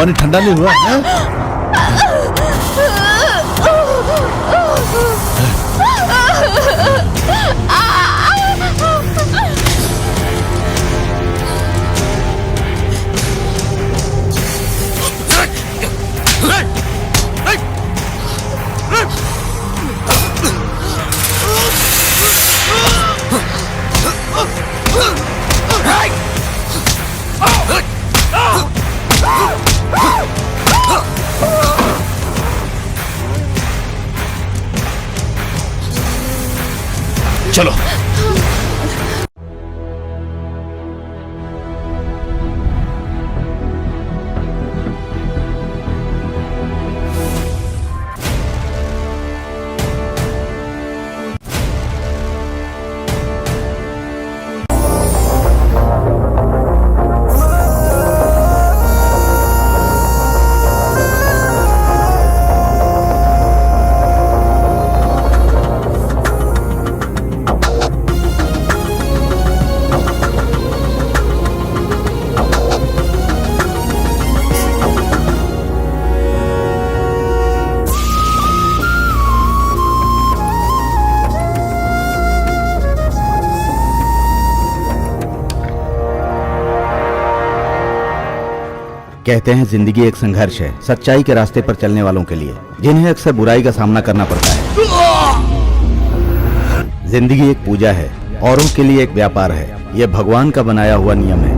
पानी ठंडा नहीं हुआ है? चलो। कहते हैं जिंदगी एक संघर्ष है सच्चाई के रास्ते पर चलने वालों के लिए, जिन्हें अक्सर बुराई का सामना करना पड़ता है। जिंदगी एक पूजा है, औरों के लिए एक व्यापार है। यह भगवान का बनाया हुआ नियम है।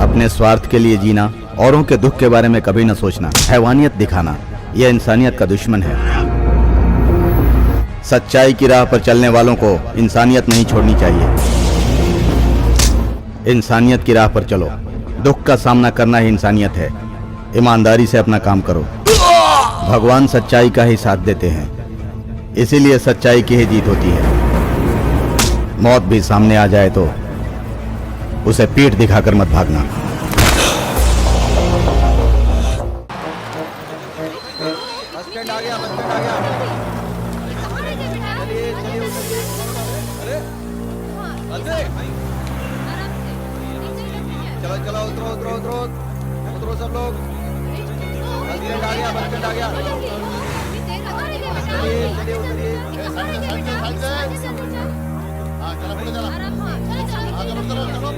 अपने स्वार्थ के लिए जीना, औरों के दुख के बारे में कभी न सोचना, हैवानियत दिखाना, यह इंसानियत का दुश्मन है। सच्चाई की राह पर चलने वालों को इंसानियत नहीं छोड़नी चाहिए। इंसानियत की राह पर चलो। दुख का सामना करना ही इंसानियत है। ईमानदारी से अपना काम करो। भगवान सच्चाई का ही साथ देते हैं, इसीलिए सच्चाई की ही जीत होती है। मौत भी सामने आ जाए तो उसे पीठ दिखाकर मत भागना। चलो चलो उतरो उतरो उतरो उतरो सब लोग। बस स्टैंड आ गया, बस स्टैंड आ गया। चलिए चलिए उतरिए। हाँ चलो पूरे चलो। हाँ चलो चलो चलो।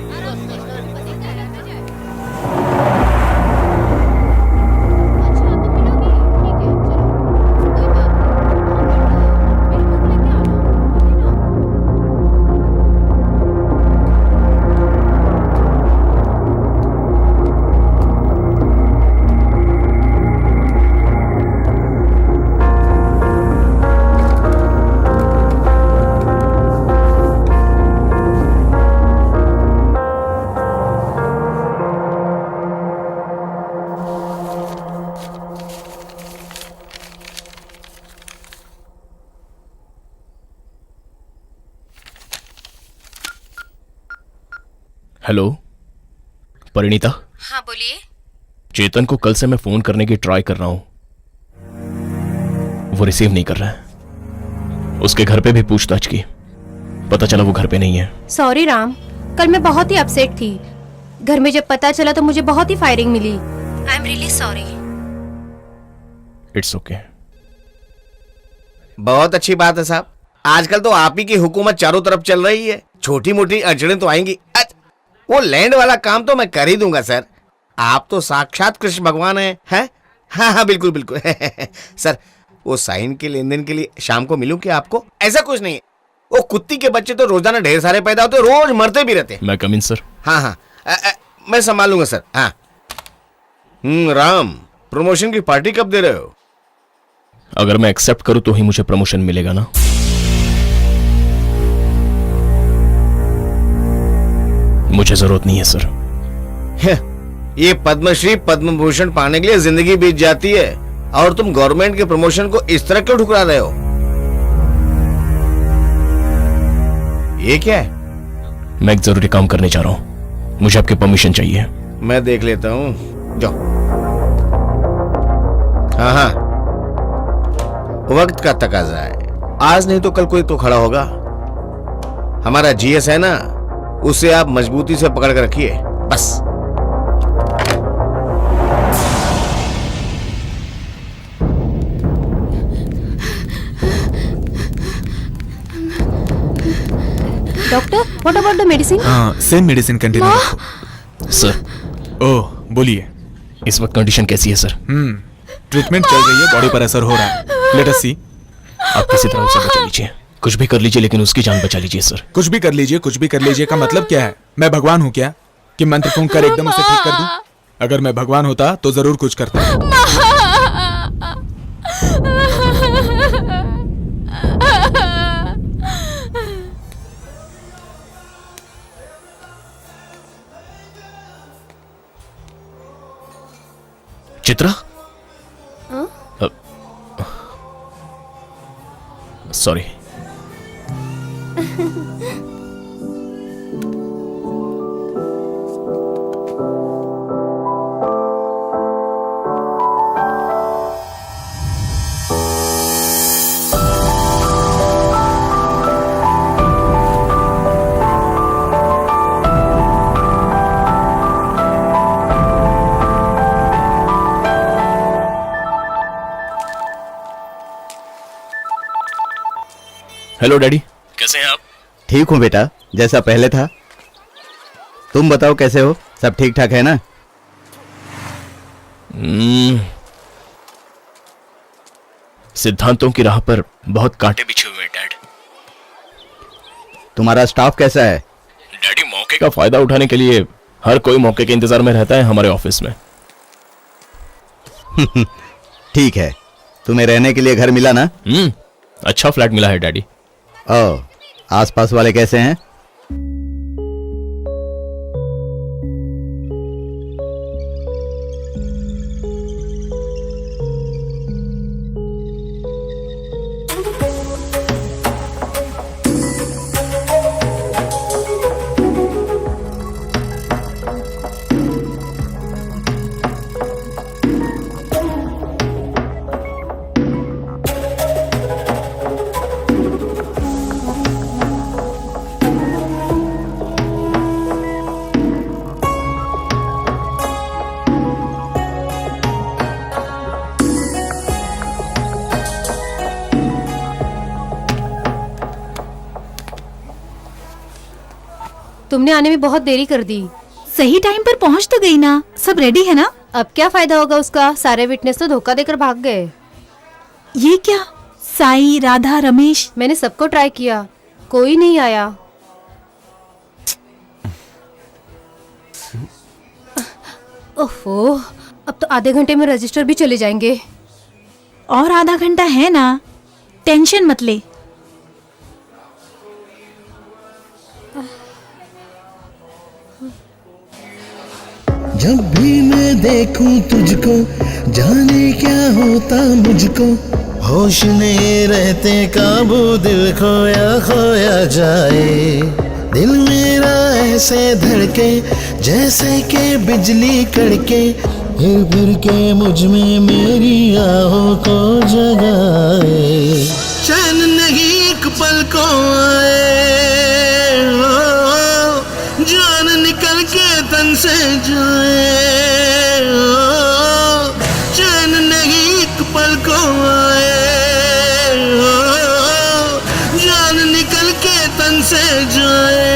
हेलो परिणीता। हाँ बोलिए। चेतन को कल से मैं फोन करने की ट्राई कर रहा हूं, वो रिसीव नहीं कर रहा है। उसके घर पे भी पूछताछ की, पता चला वो घर पे नहीं है। सॉरी राम, कल मैं बहुत ही अपसेट थी। घर में जब पता चला तो मुझे बहुत ही फायरिंग मिली। I am really sorry. It's okay. बहुत अच्छी बात है साहब, आजकल तो आप ही की हुकूमत चारों तरफ चल रही है। छोटी मोटी अड़चनें तो आएंगी। वो लैंड वाला काम तो मैं कर ही दूंगा सर। आप तो साक्षात कृष्ण भगवान हैं? हाँ हाँ बिल्कुल बिल्कुल। सर वो साइन के लेन देन के लिए शाम को मिलूं क्या आपको? ऐसा कुछ नहीं है, वो कुत्ती के बच्चे तो रोजाना ढेर सारे पैदा होते, रोज मरते भी रहते। मैं कम इन सर? हाँ हाँ मैं संभाल लूंगा सर। हाँ राम, प्रमोशन की पार्टी कब दे रहे हो? अगर मैं एक्सेप्ट करूं तो ही मुझे प्रमोशन मिलेगा ना। मुझे जरूरत नहीं है सर। ये पद्मश्री पद्म भूषण पाने के लिए जिंदगी बीत जाती है और तुम गवर्नमेंट के प्रमोशन को इस तरह क्यों ठुकरा रहे हो? ये क्या है? मैं एक जरूरी काम करने जा रहा हूं, मुझे आपकी परमिशन चाहिए। मैं देख लेता हूं, जाओ। हाँ हाँ वक्त का तकाजा है, आज नहीं तो कल कोई तो खड़ा होगा। हमारा जीएस है ना, उसे आप मजबूती से पकड़ कर रखिए बस। What about the medicine? हाँ, सेम मेडिसिन कंटिन्यू रखो। सर ओह, बोलिए। इस वक्त कंडीशन कैसी है सर? ट्रीटमेंट चल रही है, बॉडी पर असर हो रहा है। लेट अस सी। आप किसी तरह उसे बचा लीजिए, कुछ भी कर लीजिए लेकिन उसकी जान बचा लीजिए सर। कुछ भी कर लीजिए, कुछ भी कर लीजिए का मतलब क्या है? मैं भगवान हूँ क्या कि मंत्र फूंक कर एकदम उसे ठीक कर दूं? अगर मैं भगवान होता तो जरूर कुछ करता। चित्रा? सॉरी। हेलो डैडी, कैसे हैं आप? ठीक हूँ बेटा, जैसा पहले था। तुम बताओ कैसे हो? सब ठीक ठाक है ना? सिद्धांतों की राह पर बहुत कांटे बिछे हुए हैं डैड। तुम्हारा स्टाफ कैसा है? डैडी, मौके का फायदा उठाने के लिए हर कोई मौके के इंतजार में रहता है हमारे ऑफिस में। ठीक है, तुम्हें रहने के लिए घर मिला ना? अच्छा फ्लैट मिला है डैडी। ओ, आसपास वाले कैसे हैं? तुमने आने में बहुत देरी कर दी। सही टाइम पर पहुंच तो गई ना, सब रेडी है ना? अब क्या फायदा होगा उसका, सारे विटनेस तो धोखा देकर भाग गए। ये क्या? साई, राधा, रमेश, मैंने सबको ट्राई किया, कोई नहीं आया। ओहो, अब तो आधे घंटे में रजिस्टर भी चले जाएंगे। और आधा घंटा है ना, टेंशन मत ले। जब भी मैं देखूं तुझको, जाने क्या होता मुझको, होश नहीं रहते काबू, दिल खोया खोया जाए। दिल मेरा ऐसे धड़के जैसे के बिजली कड़के, फिर के मुझ में मेरी आहों को जगाए। चैन नहीं एक पल को आए, जान निकल के तन से जाए। चैन नहीं एक पल को आए, जान निकल के तन से जाए।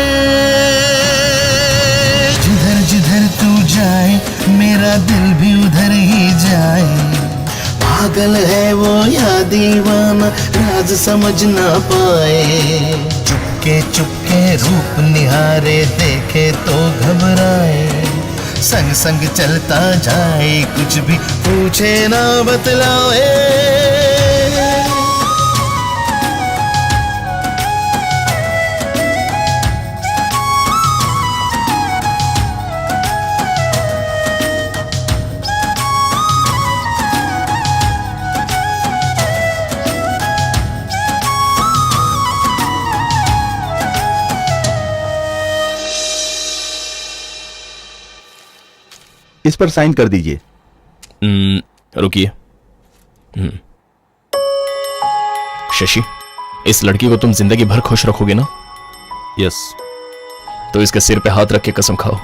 जिधर जिधर तू जाए मेरा दिल भी उधर ही जाए। पागल है वो या दीवाना, राज समझ ना पाए। चुपके चुपके रूप निहारे, देखे तो घबराए। संग संग चलता जाए, कुछ भी पूछे ना बतलाए। इस पर साइन कर दीजिए। रुकिए। शशि, इस लड़की को तुम जिंदगी भर खुश रखोगे ना? यस। तो इसके सिर पे हाथ रख के कसम खाओ।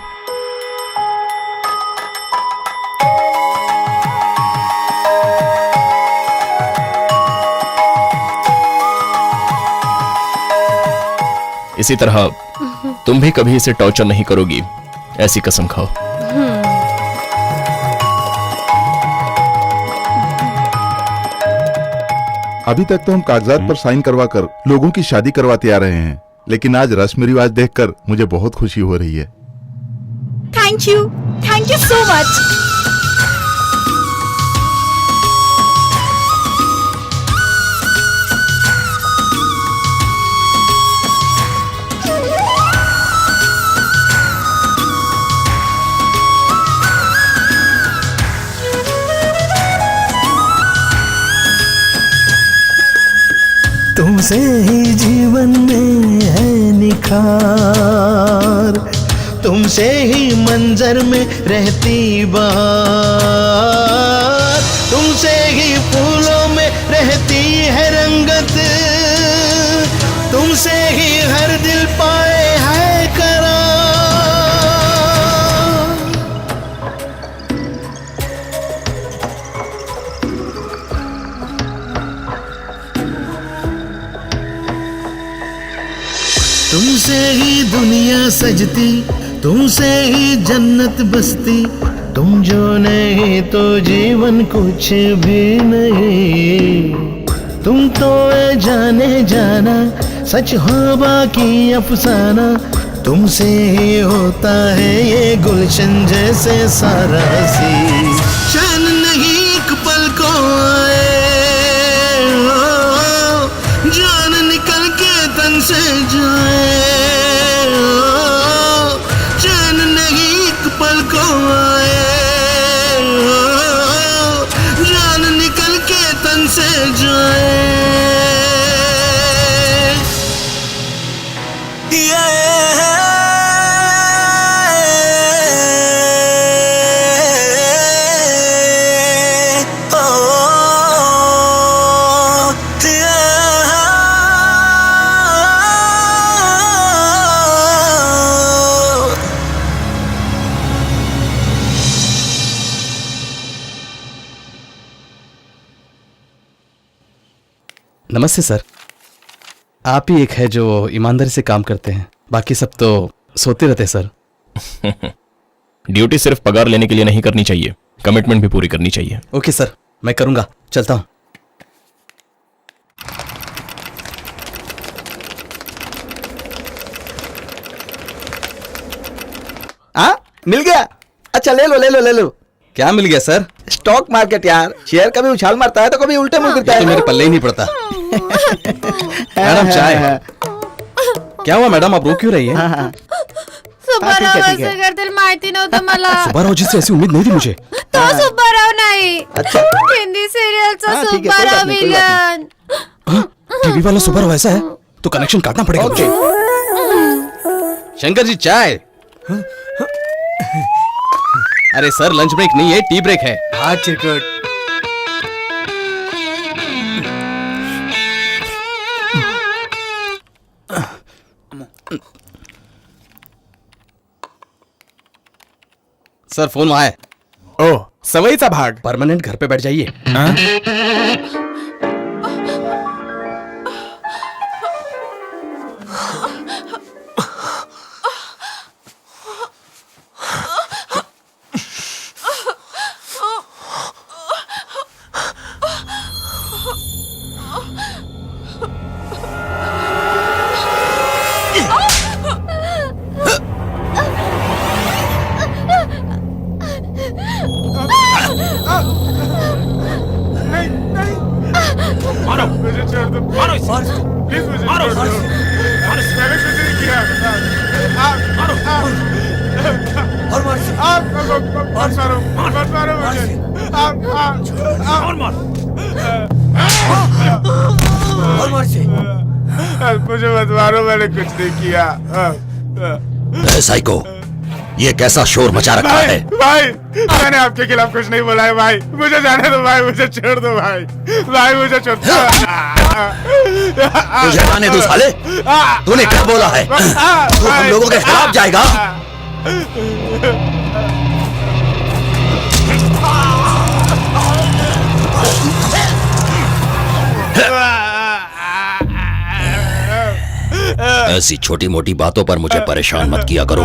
इसी तरह तुम भी कभी इसे टॉर्चर नहीं करोगी, ऐसी कसम खाओ। अभी तक तो हम कागजात पर साइन करवा कर लोगों की शादी करवाते आ रहे हैं, लेकिन आज रस्म रिवाज देखकर मुझे बहुत खुशी हो रही है। Thank you so much. तुमसे ही जीवन में है निखार, तुमसे ही मंजर में रहती बात, तुमसे ही फूलों में रहती है रंगत, तुमसे ही हर दिल पाए है करार। तुमसे ही दुनिया सजती, तुमसे ही जन्नत बसती, तुम जो नहीं तो जीवन कुछ भी नहीं। तुम तो है जाने जाना, सच हो बाकी अफसाना, तुमसे ही होता है ये गुलशन जैसे सारा सी। चैन नहीं एक पल को आए, जान निकल के तन से जाए, चैन नहीं एक पल को आए, जान निकल के तन से जाए। नमस्ते सर। आप ही एक है जो ईमानदारी से काम करते हैं, बाकी सब तो सोते रहते हैं सर। ड्यूटी सिर्फ पगार लेने के लिए नहीं करनी चाहिए, कमिटमेंट भी पूरी करनी चाहिए। ओके सर, मैं करूंगा, चलता हूं। मिल गया। अच्छा ले लो ले लो ले लो। क्या मिल गया सर? स्टॉक मार्केट यार, शेयर कभी उछाल मारता है तो कभी उल्टे मुंह गिरता ये तो है। मेरे पल्ले ही नहीं पड़ता। मैडम चाय। क्या हुआ मैडम, आप रो क्यों रही है? सुब्बाराव दिल माहिती नव्हतं मला। सुब्बाराव जी से ऐसी उम्मीद नहीं थी मुझे। तो सुब्बाराव नाही, अच्छा हिंदी सिरियलचा हाँ, ठीक है, कोई सुब्बाराव बात नहीं, कोई बात विलन। टीवी वाला सुब्बाराव ऐसा है तो कनेक्शन काटना पड़ेगा मुझे। शंकर जी चाय। अरे सर लंच ब्रेक नहीं है, टी ब्रेक है। हाँ चिरकुट। सर फोन वहां है। ओ सवयीचा भाग। परमानेंट घर पे बैठ जाइए। हाँ? मुझे मत मारो, मैंने कुछ नहीं किया। साइको, ये कैसा शोर मचा रखा है? भाई मैंने आपके खिलाफ कुछ नहीं बोला है भाई, मुझे जाने दो भाई, मुझे छोड़ दो भाई, भाई मुझे छोड़ दो। तुझे जाने दो साले, तूने क्या बोला है? तू हम लोगों के खिलाफ जाएगा? ऐसी छोटी मोटी बातों पर मुझे परेशान मत किया करो।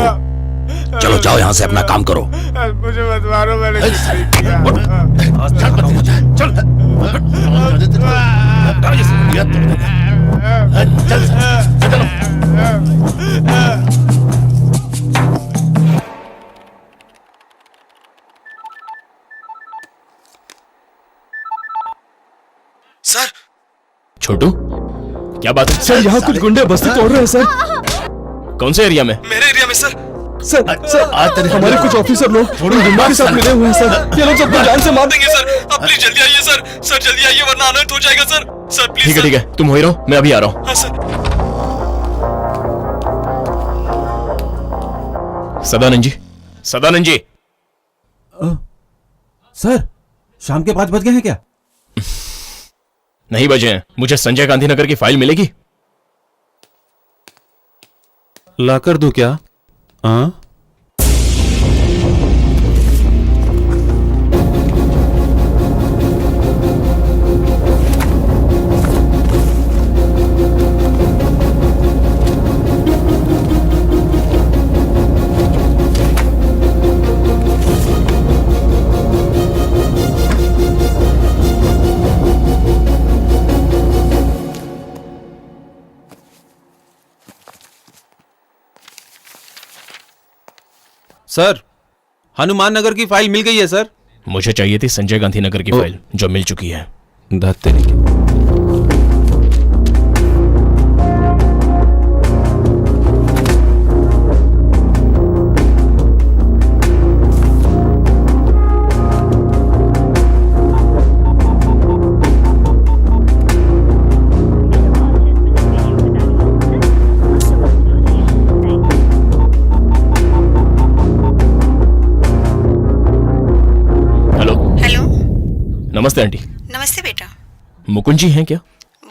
चलो जाओ यहाँ से अपना काम करो। मुझे मत मारो, मैंने कुछ नहीं सर छोटू, क्या बात है? सर यहाँ कुछ गुंडे बस्ती तोड़ रहे हैं सर। कौन से एरिया में? मेरे एरिया में सर। सर हमारे कुछ ऑफिसर लोग गुंडों के साथ मिले हुए हैं सर। ये लोग सबको जान से मार देंगे सर। आप प्लीज जल्दी आइए सर। सर जल्दी आइए वरना अनर्थ हो जाएगा सर। Sir please. ठीक है, तुम वहीं रहो, मैं अभी आ रहा हूँ। हाँ सर। सदानंद जी, सदानंद जी। सर शाम के 5 बज गए हैं क्या? नहीं बजे हैं। मुझे संजय गांधी नगर की फाइल मिलेगी? ला कर दूं क्या? हाँ सर, हनुमान नगर की फाइल मिल गई है सर। मुझे चाहिए थी संजय गांधी नगर की फाइल, जो मिल चुकी है। धत्तेरी की। नमस्ते आंटी। नमस्ते बेटा। मुकुंद जी हैं क्या?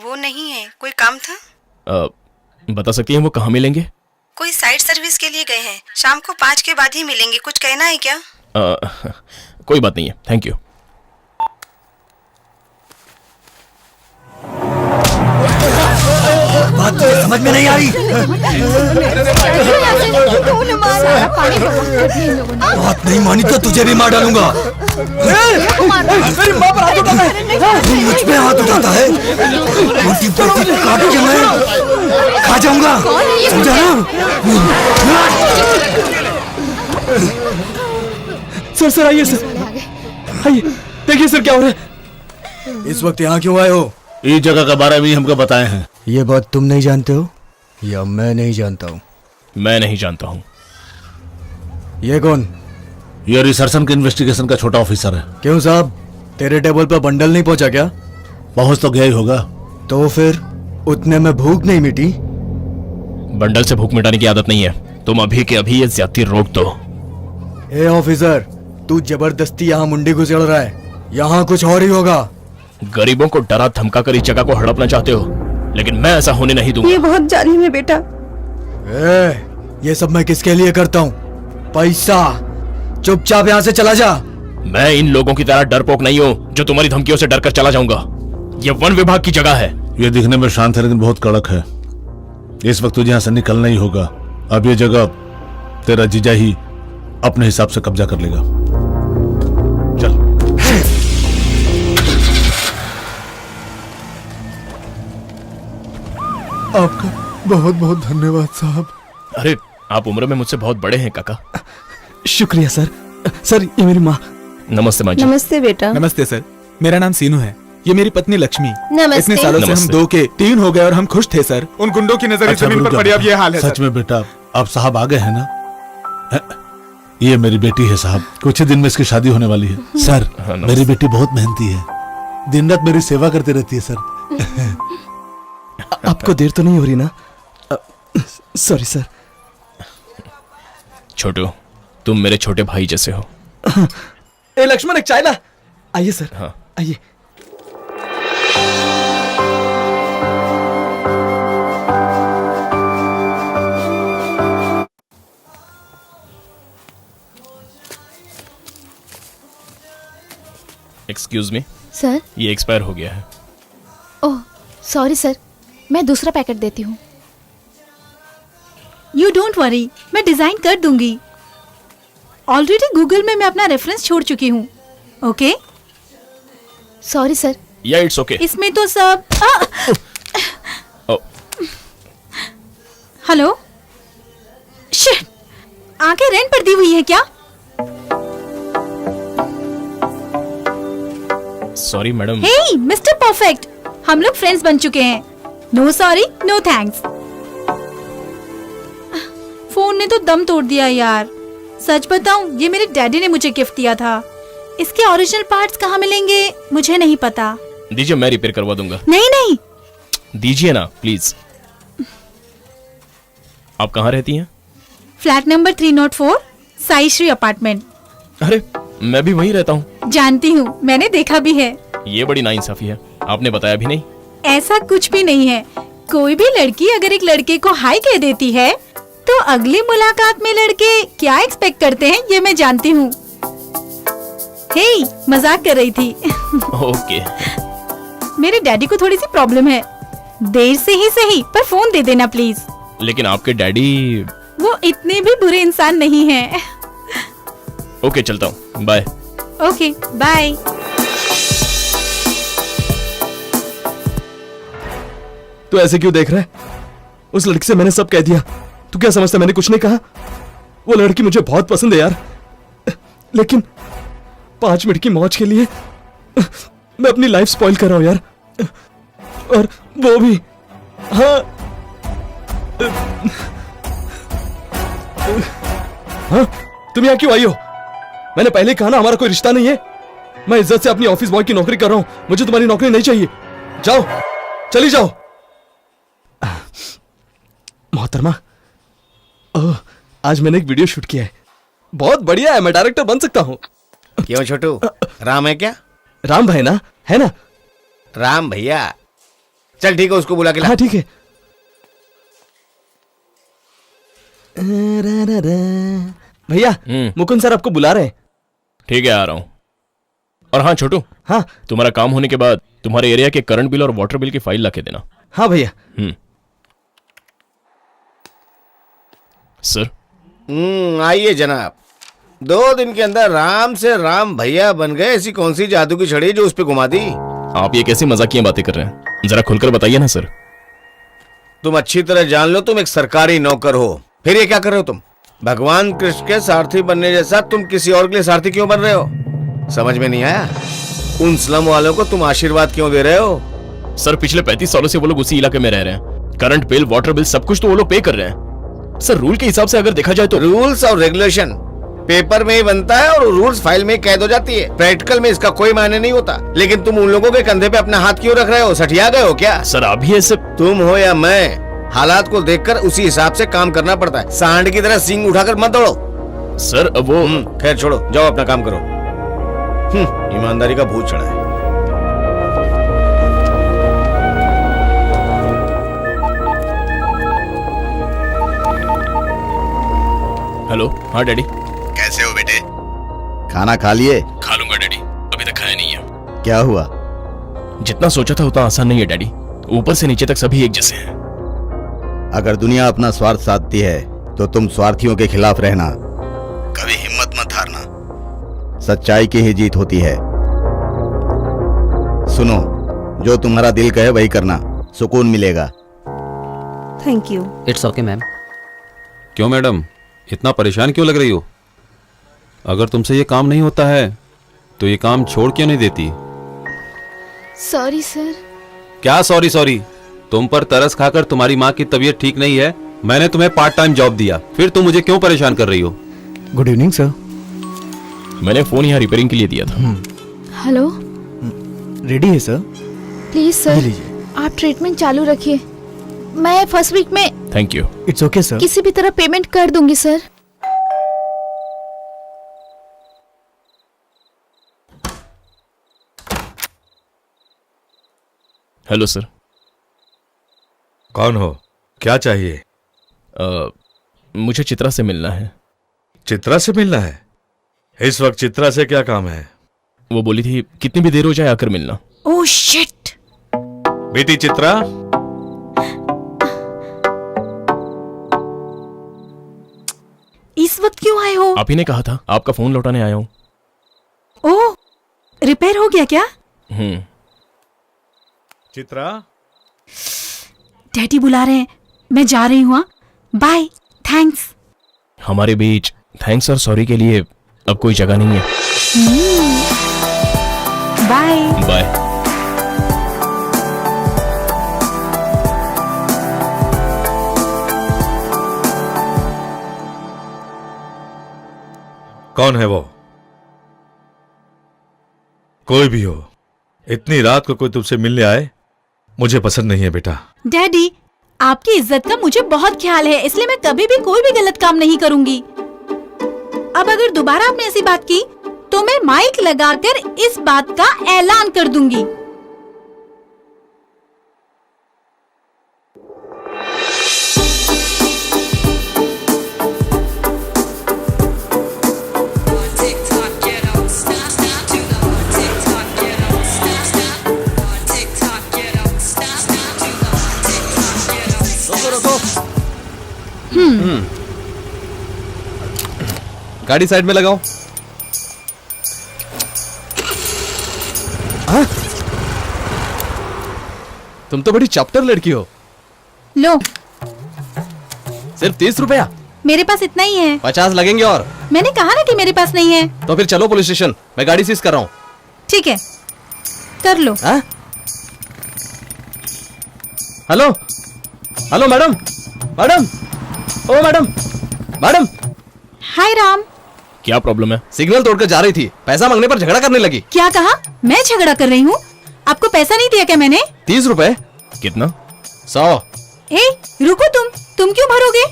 वो नहीं है, कोई काम था? बता सकती हैं वो कहाँ मिलेंगे? कोई साइट सर्विस के लिए गए हैं, शाम को 5 के बाद ही मिलेंगे। कुछ कहना है क्या? कोई बात नहीं है, थैंक यू। बात तो समझ में नहीं आ रही। बात नहीं मानी तो तुझे भी मार डालूंगा। मेरी माँ पर हाथ उठाता है। तू मुझ पे हाथ उठाता है? रोटी रोटी काट के मैं खा जाऊंगा, समझा ना? सर आइए सर, आइए देखिए सर क्या हो रहा है। इस वक्त यहाँ क्यों आए हो? इस जगह के बारे में हमको बताए हैं। ये बात तुम नहीं जानते हो या मैं नहीं जानता हूँ? मैं नहीं जानता हूँ। ये कौन? ये रिसर्च के इन्वेस्टिगेशन का छोटा ऑफिसर है। क्यों साहब, तेरे टेबल पर बंडल नहीं पहुंचा क्या? पहुंच तो गया ही होगा। तो फिर उतने में भूख नहीं मिटी? बंडल से भूख मिटाने की आदत नहीं है। तुम अभी के अभी ये ज्यादती रोक दो। ए ऑफिसर, तू जबरदस्ती यहाँ मुंडी घुसेड़ रहा है। यहाँ कुछ और ही होगा। गरीबों को डरा धमका कर इस जगह को हड़पना चाहते हो, लेकिन मैं ऐसा होने नहीं दूंगा। ये बहुत जालिम है बेटा। ये सब मैं किसके लिए करता हूँ? पैसा। चुपचाप यहाँ से चला जा। मैं इन लोगों की तरह डरपोक नहीं हूँ जो तुम्हारी धमकियों से डरकर चला जाऊंगा। ये वन विभाग की जगह है। ये दिखने में शांत है लेकिन बहुत कड़क है। इस वक्त तुझे यहाँ से निकलना ही होगा। अब ये जगह तेरा जीजा ही अपने हिसाब से कब्जा कर लेगा। चल। आपका बहुत बहुत धन्यवाद साहब। अरे आप उम्र में मुझसे बहुत बड़े हैं काका। शुक्रिया सर। सर ये मेरी माँ। नमस्ते माँ जी। नमस्ते बेटा। नमस्ते सर, मेरा नाम सीनू है। ये मेरी पत्नी लक्ष्मी। नमस्ते। इतने सालों से हम 2 के 3 हो गए और हम खुश थे सर। उन गुंडों की नजर अच्छा, जमीन पर पड़ी, अब ये हाल है सच सर। में बेटा, आप साहब आ गए हैं ना? ये मेरी बेटी है साहब, कुछ ही दिन में इसकी शादी होने वाली है। सर मेरी बेटी बहुत मेहनती है, दिन रात मेरी सेवा करती रहती है सर। आपको देर तो नहीं हो रही ना? Sorry sir. छोटू, तुम मेरे छोटे भाई जैसे हो। ए लक्ष्मण, एक चाय ला। आइए सर। हाँ। आइए। Excuse me, sir. ये एक्सपायर हो गया है। ओह सॉरी सर, मैं दूसरा पैकेट देती हूँ। यू डोंट वरी, मैं डिजाइन कर दूंगी। ऑलरेडी गूगल में मैं अपना रेफरेंस छोड़ चुकी हूँ। Okay sorry sir. या इट्स ओके। इसमें तो सब हेलो, शिट, आंखें रेंट पर दी हुई है क्या? Sorry madam. Hey mister perfect, हम लोग फ्रेंड्स बन चुके हैं। No sorry no thanks. Phone ने तो दम तोड़ दिया यार। सच बताऊं, ये मेरे डैडी ने मुझे गिफ्ट दिया था। इसके ओरिजिनल पार्ट्स कहाँ मिलेंगे मुझे नहीं पता। दीजिए, मैं रिपेयर करवा दूंगा। नहीं नहीं, दीजिए ना प्लीज। आप कहाँ रहती हैं? Flat number 304, Sai Shri apartment. अरे मैं भी वहीं रहता हूँ। जानती हूँ, मैंने देखा भी है। ये बड़ी नाइंसाफी है, आपने बताया भी नहीं। ऐसा कुछ भी नहीं है। कोई भी लड़की अगर एक लड़के को हाई कह देती है तो अगली मुलाकात में लड़के क्या एक्सपेक्ट करते हैं ये मैं जानती हूँ। हे, मजाक कर रही थी। ओके। मेरे डैडी को थोड़ी सी प्रॉब्लम है। देर से ही सही, पर फोन दे देना प्लीज। लेकिन आपके डैडी वो इतने भी बुरे इंसान नहीं हैं। ओके, चलता हूँ, बाय। Okay bye. तू ऐसे क्यों देख रहा है? उस लड़की से मैंने सब कह दिया। तू क्या समझता मैंने कुछ नहीं कहा? वो लड़की मुझे बहुत पसंद है यार, लेकिन 5 मिनट की मौज के लिए मैं अपनी लाइफ स्पॉइल कर रहा हूं यार। और वो भी, हाँ हाँ, तुम यहाँ क्यों आई हो? मैंने पहले कहा ना हमारा कोई रिश्ता नहीं है। मैं इज्जत से अपनी ऑफिस बॉय की नौकरी कर रहा हूं। मुझे तुम्हारी नौकरी नहीं चाहिए। जाओ, चली जाओ। मोहतरमा, आज मैंने एक वीडियो शूट किया है, बहुत बढ़िया है। मैं डायरेक्टर बन सकता हूँ। क्यों छोटू, राम है क्या? राम भाई ना, है ना? राम भैया, चल ठीक है, उसको बुला के ला। हाँ ठीक है। भैया, मुकुंद सर आपको बुला रहे हैं। ठीक है, आ रहा हूँ। और हाँ छोटू, हाँ, तुम्हारा काम होने के बाद तुम्हारे एरिया के करंट बिल और वाटर बिल की फाइल ला के देना। हाँ भैया। सर। आइए जनाब। 2 दिन के अंदर राम से राम भैया बन गए। ऐसी कौन सी जादू की छड़ी जो उस पे घुमा दी? आप ये कैसी मजाकिया बातें कर रहे हैं? जरा खुलकर बताइए ना सर। तुम अच्छी तरह जान लो, तुम एक सरकारी नौकर हो, फिर ये क्या कर रहे हो तुम? भगवान कृष्ण के सारथी बनने जैसा तुम किसी और के लिए सारथी क्यों बन रहे हो? समझ में नहीं आया? उन स्लम वालों को तुम आशीर्वाद क्यों दे रहे हो? सर, पिछले 35 सालों से वो लोग उसी इलाके में रह रहे हैं। करंट बिल, वाटर बिल, सब कुछ तो वो लोग पे कर रहे हैं। सर, रूल के हिसाब से अगर देखा जाए तो रूल्स और रेगुलेशन पेपर में ही बनता है और रूल्स फाइल में कैद हो जाती है। प्रैक्टिकल में इसका कोई मायने नहीं होता। लेकिन तुम उन लोगों के कंधे पे अपना हाथ क्यों रख रहे हो? सठिया गए हो क्या? सर, अभी ऐसे तुम हो या मैं, हालात को देखकर उसी हिसाब से काम करना पड़ता है। सांड की तरह सींग उठाकर मत दौड़ो। सर, वो खैर छोड़ो, जाओ अपना काम करो। ईमानदारी का भूत चढ़ा है। हेलो। हाँ डैडी। कैसे हो बेटे? खाना खा लिए? खा लूंगा डैडी, अभी तक खाया नहीं है। क्या हुआ? जितना सोचा था उतना आसान नहीं है डैडी। ऊपर से नीचे तक सभी एक जैसे हैं। अगर दुनिया अपना स्वार्थ साधती है तो तुम स्वार्थियों के खिलाफ रहना। कभी हिम्मत मत हारना। सच्चाई की ही जीत होती है। सुनो, जो तुम्हारा दिल कहे वही करना, सुकून मिलेगा। Thank you. It's okay ma'am. क्यों मैडम, इतना परेशान क्यों लग रही हो? अगर तुमसे ये काम नहीं होता है तो ये काम छोड़ क्यों नहीं देती? Sorry sir. क्या सॉरी सॉरी? तुम पर तरस खाकर तुम्हारी माँ की तबीयत ठीक नहीं है, मैंने तुम्हें पार्ट टाइम जॉब दिया, फिर तुम मुझे क्यों परेशान कर रही हो? Good evening sir. मैंने फोन यहाँ रिपेयरिंग के लिए दिया था। हेलो। रेडी है सर? प्लीज सर, आप ट्रीटमेंट चालू रखिए। मैं फर्स्ट वीक में thank you. It's okay sir. किसी भी तरह पेमेंट कर दूंगी सर। Hello sir. कौन हो? क्या चाहिए? मुझे चित्रा से मिलना है। चित्रा से मिलना है? इस वक्त चित्रा से क्या काम है? वो बोली थी कितनी भी देर हो जाए आकर मिलना। Oh shit. बेटी चित्रा, आप ही ने कहा था, आपका फोन लौटाने आया हूँ। ओह, रिपेयर हो गया क्या? चित्रा, डैडी बुला रहे हैं, मैं जा रही हूँ। Bye, thanks. हमारे बीच थैंक्स और सॉरी के लिए अब कोई जगह नहीं है। Bye bye. कौन है वो? कोई भी हो, इतनी रात को कोई तुमसे मिलने आए मुझे पसंद नहीं है बेटा। डैडी, आपकी इज्जत का मुझे बहुत ख्याल है, इसलिए मैं कभी भी कोई भी गलत काम नहीं करूंगी। अब अगर दोबारा आपने ऐसी बात की तो मैं माइक लगाकर इस बात का ऐलान कर दूंगी। गाड़ी साइड में लगाओ। तुम तो बड़ी चैप्टर लड़की हो। लो, सिर्फ 30 रुपया? मेरे पास इतना ही है। 50 लगेंगे और। मैंने कहा ना कि मेरे पास नहीं है। तो फिर चलो पुलिस स्टेशन, मैं गाड़ी सीज कर रहा हूँ। ठीक है, कर लो। हेलो हेलो मैडम, मैडम, ओ मैडम, मैडम। हाय राम। क्या प्रॉब्लम है? सिग्नल तोड़कर जा रही थी, पैसा मांगने पर झगड़ा करने लगी। क्या कहा? मैं झगड़ा कर रही हूँ? आपको पैसा नहीं दिया क्या मैंने? 30 रुपए। कितना? 100। ए, रुको, तुम क्यों भरोगे?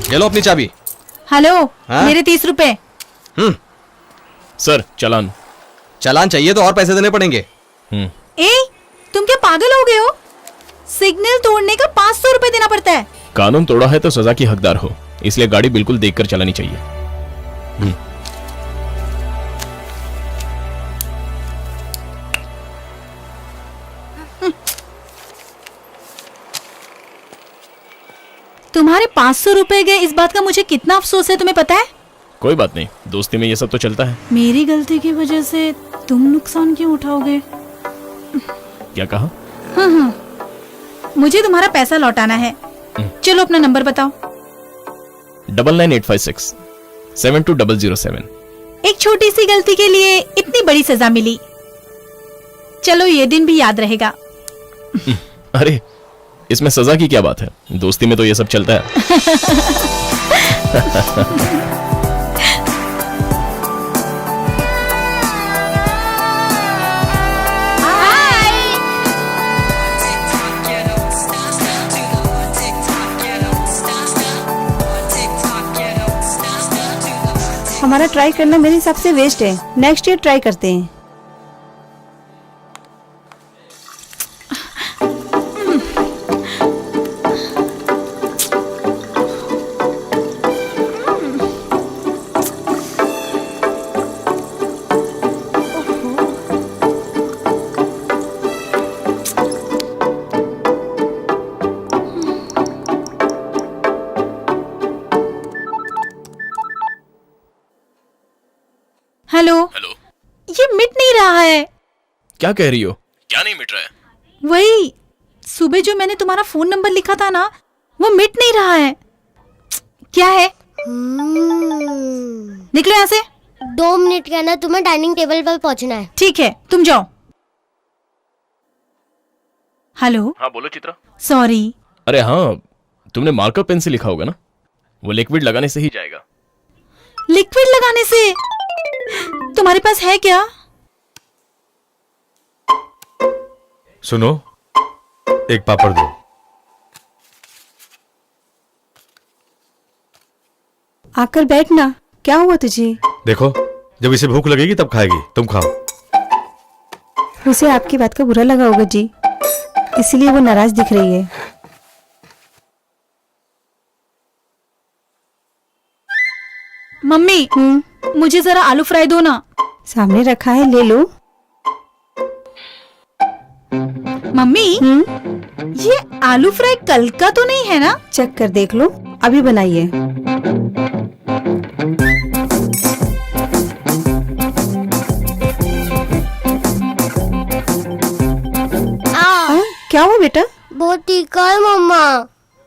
ये लो अपनी चाबी। हेलो, हाँ? मेरे 30 रुपए। सर, चालान। चालान चाहिए तो और पैसे देने पड़ेंगे। ए, तुम क्या पागल हो गए हो? सिग्नल तोड़ने का 500 रुपए देना पड़ता है। कानून तोड़ा है तो सजा की हकदार हो, इसलिए गाड़ी बिल्कुल देखकर चलानी चाहिए। तुम्हारे 500 रुपए गए, इस बात का मुझे कितना अफसोस है, तुम्हें पता है? कोई बात नहीं, दोस्ती में ये सब तो चलता है। मेरी गलती की वजह से तुम नुकसान क्यों उठाओगे? क्या कहा? हाँ, मुझे तुम्हारा पैसा लौटाना है। चलो अपना नंबर बताओ। 99856 72007। एक छोटी सी गलती के लिए इतनी बड़ी सजा मिली। चलो, ये दिन भी याद रहेगा। अरे, इसमें सजा की क्या बात है? दोस्ती में तो ये सब चलता है। हमारा ट्राई करना मेरे हिसाब से वेस्ट है, नेक्स्ट ईयर ट्राई करते हैं। हेलो। ये मिट नहीं रहा है। क्या कह रही हो? क्या नहीं मिट रहा है? वही सुबह जो मैंने तुम्हारा फोन नंबर लिखा था ना, वो मिट नहीं रहा है। क्या है? निकलो यहाँ से। 2 मिनट के अंदर तुम्हें डाइनिंग टेबल पर पहुँचना है। ठीक है, तुम जाओ। हेलो। हाँ बोलो चित्रा। सॉरी। अरे हाँ, तुमने मार्कर पेन से लिखा होगा ना, वो लिक्विड लगाने से ही जाएगा। लिक्विड लगाने से? तुम्हारे पास है क्या? सुनो, एक पापड़ दो। आकर बैठना। क्या हुआ तुझे? देखो, जब इसे भूख लगेगी तब खाएगी, तुम खाओ। उसे आपकी बात का बुरा लगा होगा जी, इसलिए वो नाराज दिख रही है। मम्मी, मुझे जरा आलू फ्राई दो ना। सामने रखा है, ले लो। मम्मी, ये आलू फ्राई कल का तो नहीं है ना? चेक कर देख लो, अभी बनाइए। क्या हुआ बेटा? बहुत तीखा है मम्मा।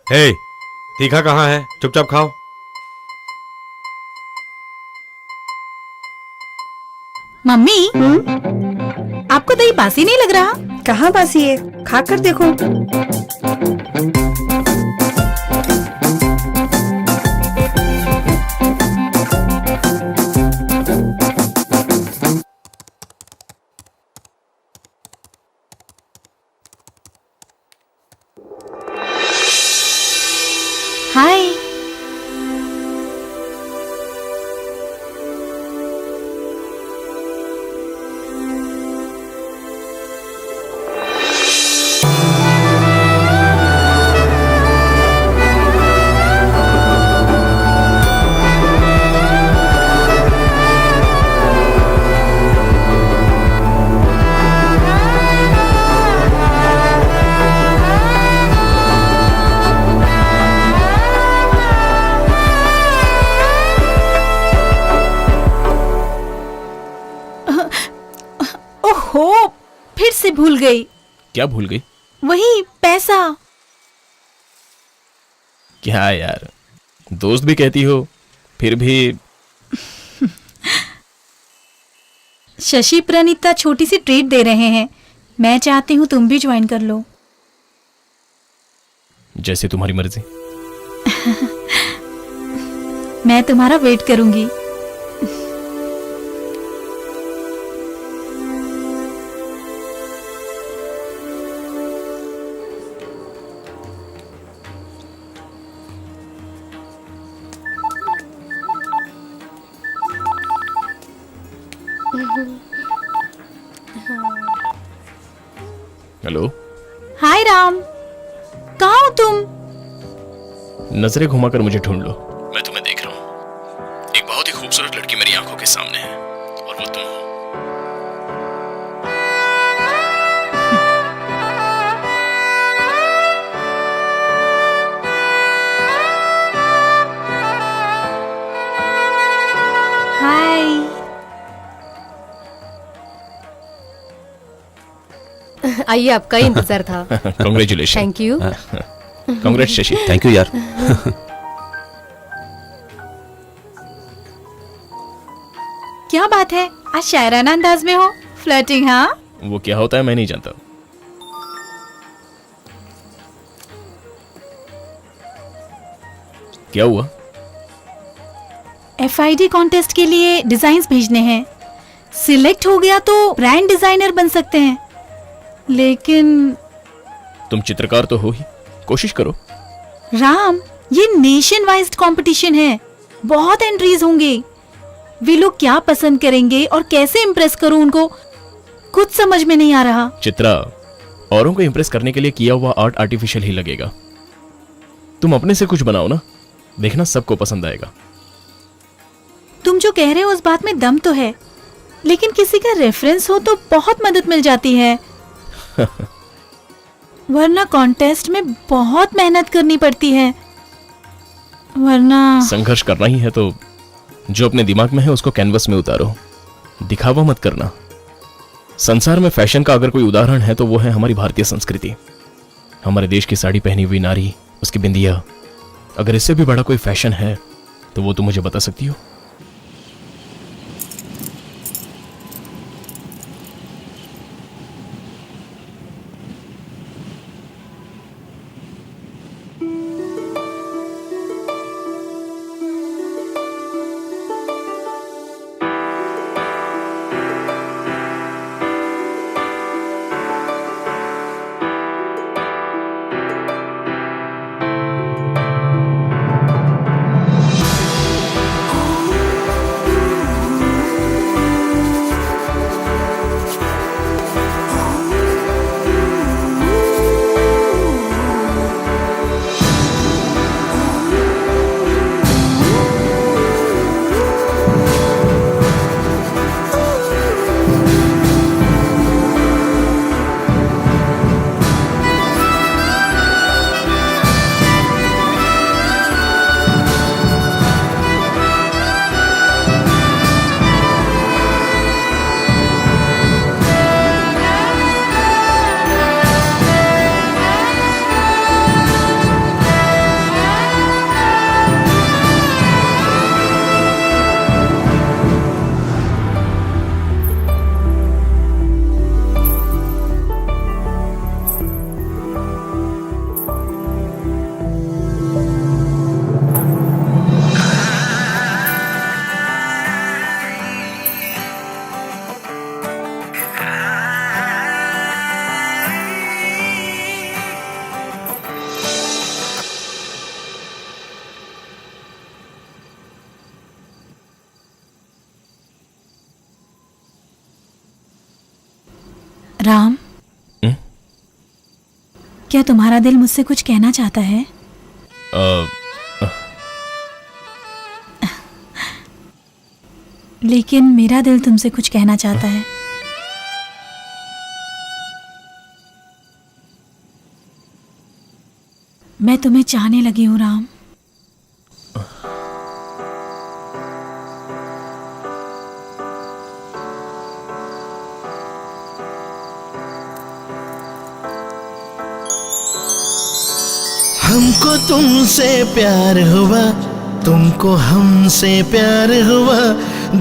हे, तीखा कहाँ है? चुपचाप खाओ। मम्मी, आपको दही बासी नहीं लग रहा? कहाँ बासी है, खा कर देखो। हाय। ओहो, फिर से भूल गई। क्या भूल गई? वही पैसा। क्या यार, दोस्त भी कहती हो, फिर भी। शशि प्रणीता छोटी सी ट्रीट दे रहे हैं, मैं चाहती हूँ तुम भी ज्वाइन कर लो। जैसे तुम्हारी मर्जी। मैं तुम्हारा वेट करूंगी। हेलो। हाय राम, कहाँ हो तुम? नजरें घुमाकर मुझे ढूंढ लो, मैं तुम्हें देख रहा हूं। एक बहुत ही खूबसूरत लड़की मेरी आंखों के सामने है, और वो तुम हो। हाय। आइए, आपका ही इंतजार था। Congratulation. Thank you. Congrats Shashi. Thank you यार। क्या बात है, आज शायराना अंदाज में हो। फ्लर्टिंग? हाँ। वो क्या होता है मैं नहीं जानता। क्या हुआ? FID कॉन्टेस्ट के लिए डिजाइन्स भेजने हैं। सिलेक्ट हो गया तो ब्रांड डिजाइनर बन सकते हैं, लेकिन तुम चित्रकार तो हो ही, कोशिश करो। राम, ये नेशन वाइज कंपटीशन है, बहुत एंट्रीज होंगे। वे लोग क्या पसंद करेंगे और कैसे इम्प्रेस करूं उनको, कुछ समझ में नहीं आ रहा। चित्रा, औरों को इम्प्रेस करने के लिए किया हुआ आर्ट आर्टिफिशियल ही लगेगा। तुम अपने से कुछ बनाओ ना, देखना सबको पसंद आएगा। तुम जो कह रहे हो उस बात में दम तो है, लेकिन किसी का रेफरेंस हो तो बहुत मदद मिल जाती है। वरना कॉन्टेस्ट में बहुत मेहनत करनी पड़ती है। वरना संघर्ष करना ही है तो जो अपने दिमाग में है उसको कैनवस में उतारो, दिखावा मत करना। संसार में फैशन का अगर कोई उदाहरण है तो वो है हमारी भारतीय संस्कृति। हमारे देश की साड़ी पहनी हुई नारी, उसकी बिंदिया, अगर इससे भी बड़ा कोई फैशन है तो वो तुम मुझे बता सकती हो? राम, क्या तुम्हारा दिल मुझसे कुछ कहना चाहता है? लेकिन मेरा दिल तुमसे कुछ कहना चाहता है। मैं तुम्हें चाहने लगी हूं राम। हमको तुमसे प्यार हुआ, तुमको हमसे प्यार हुआ,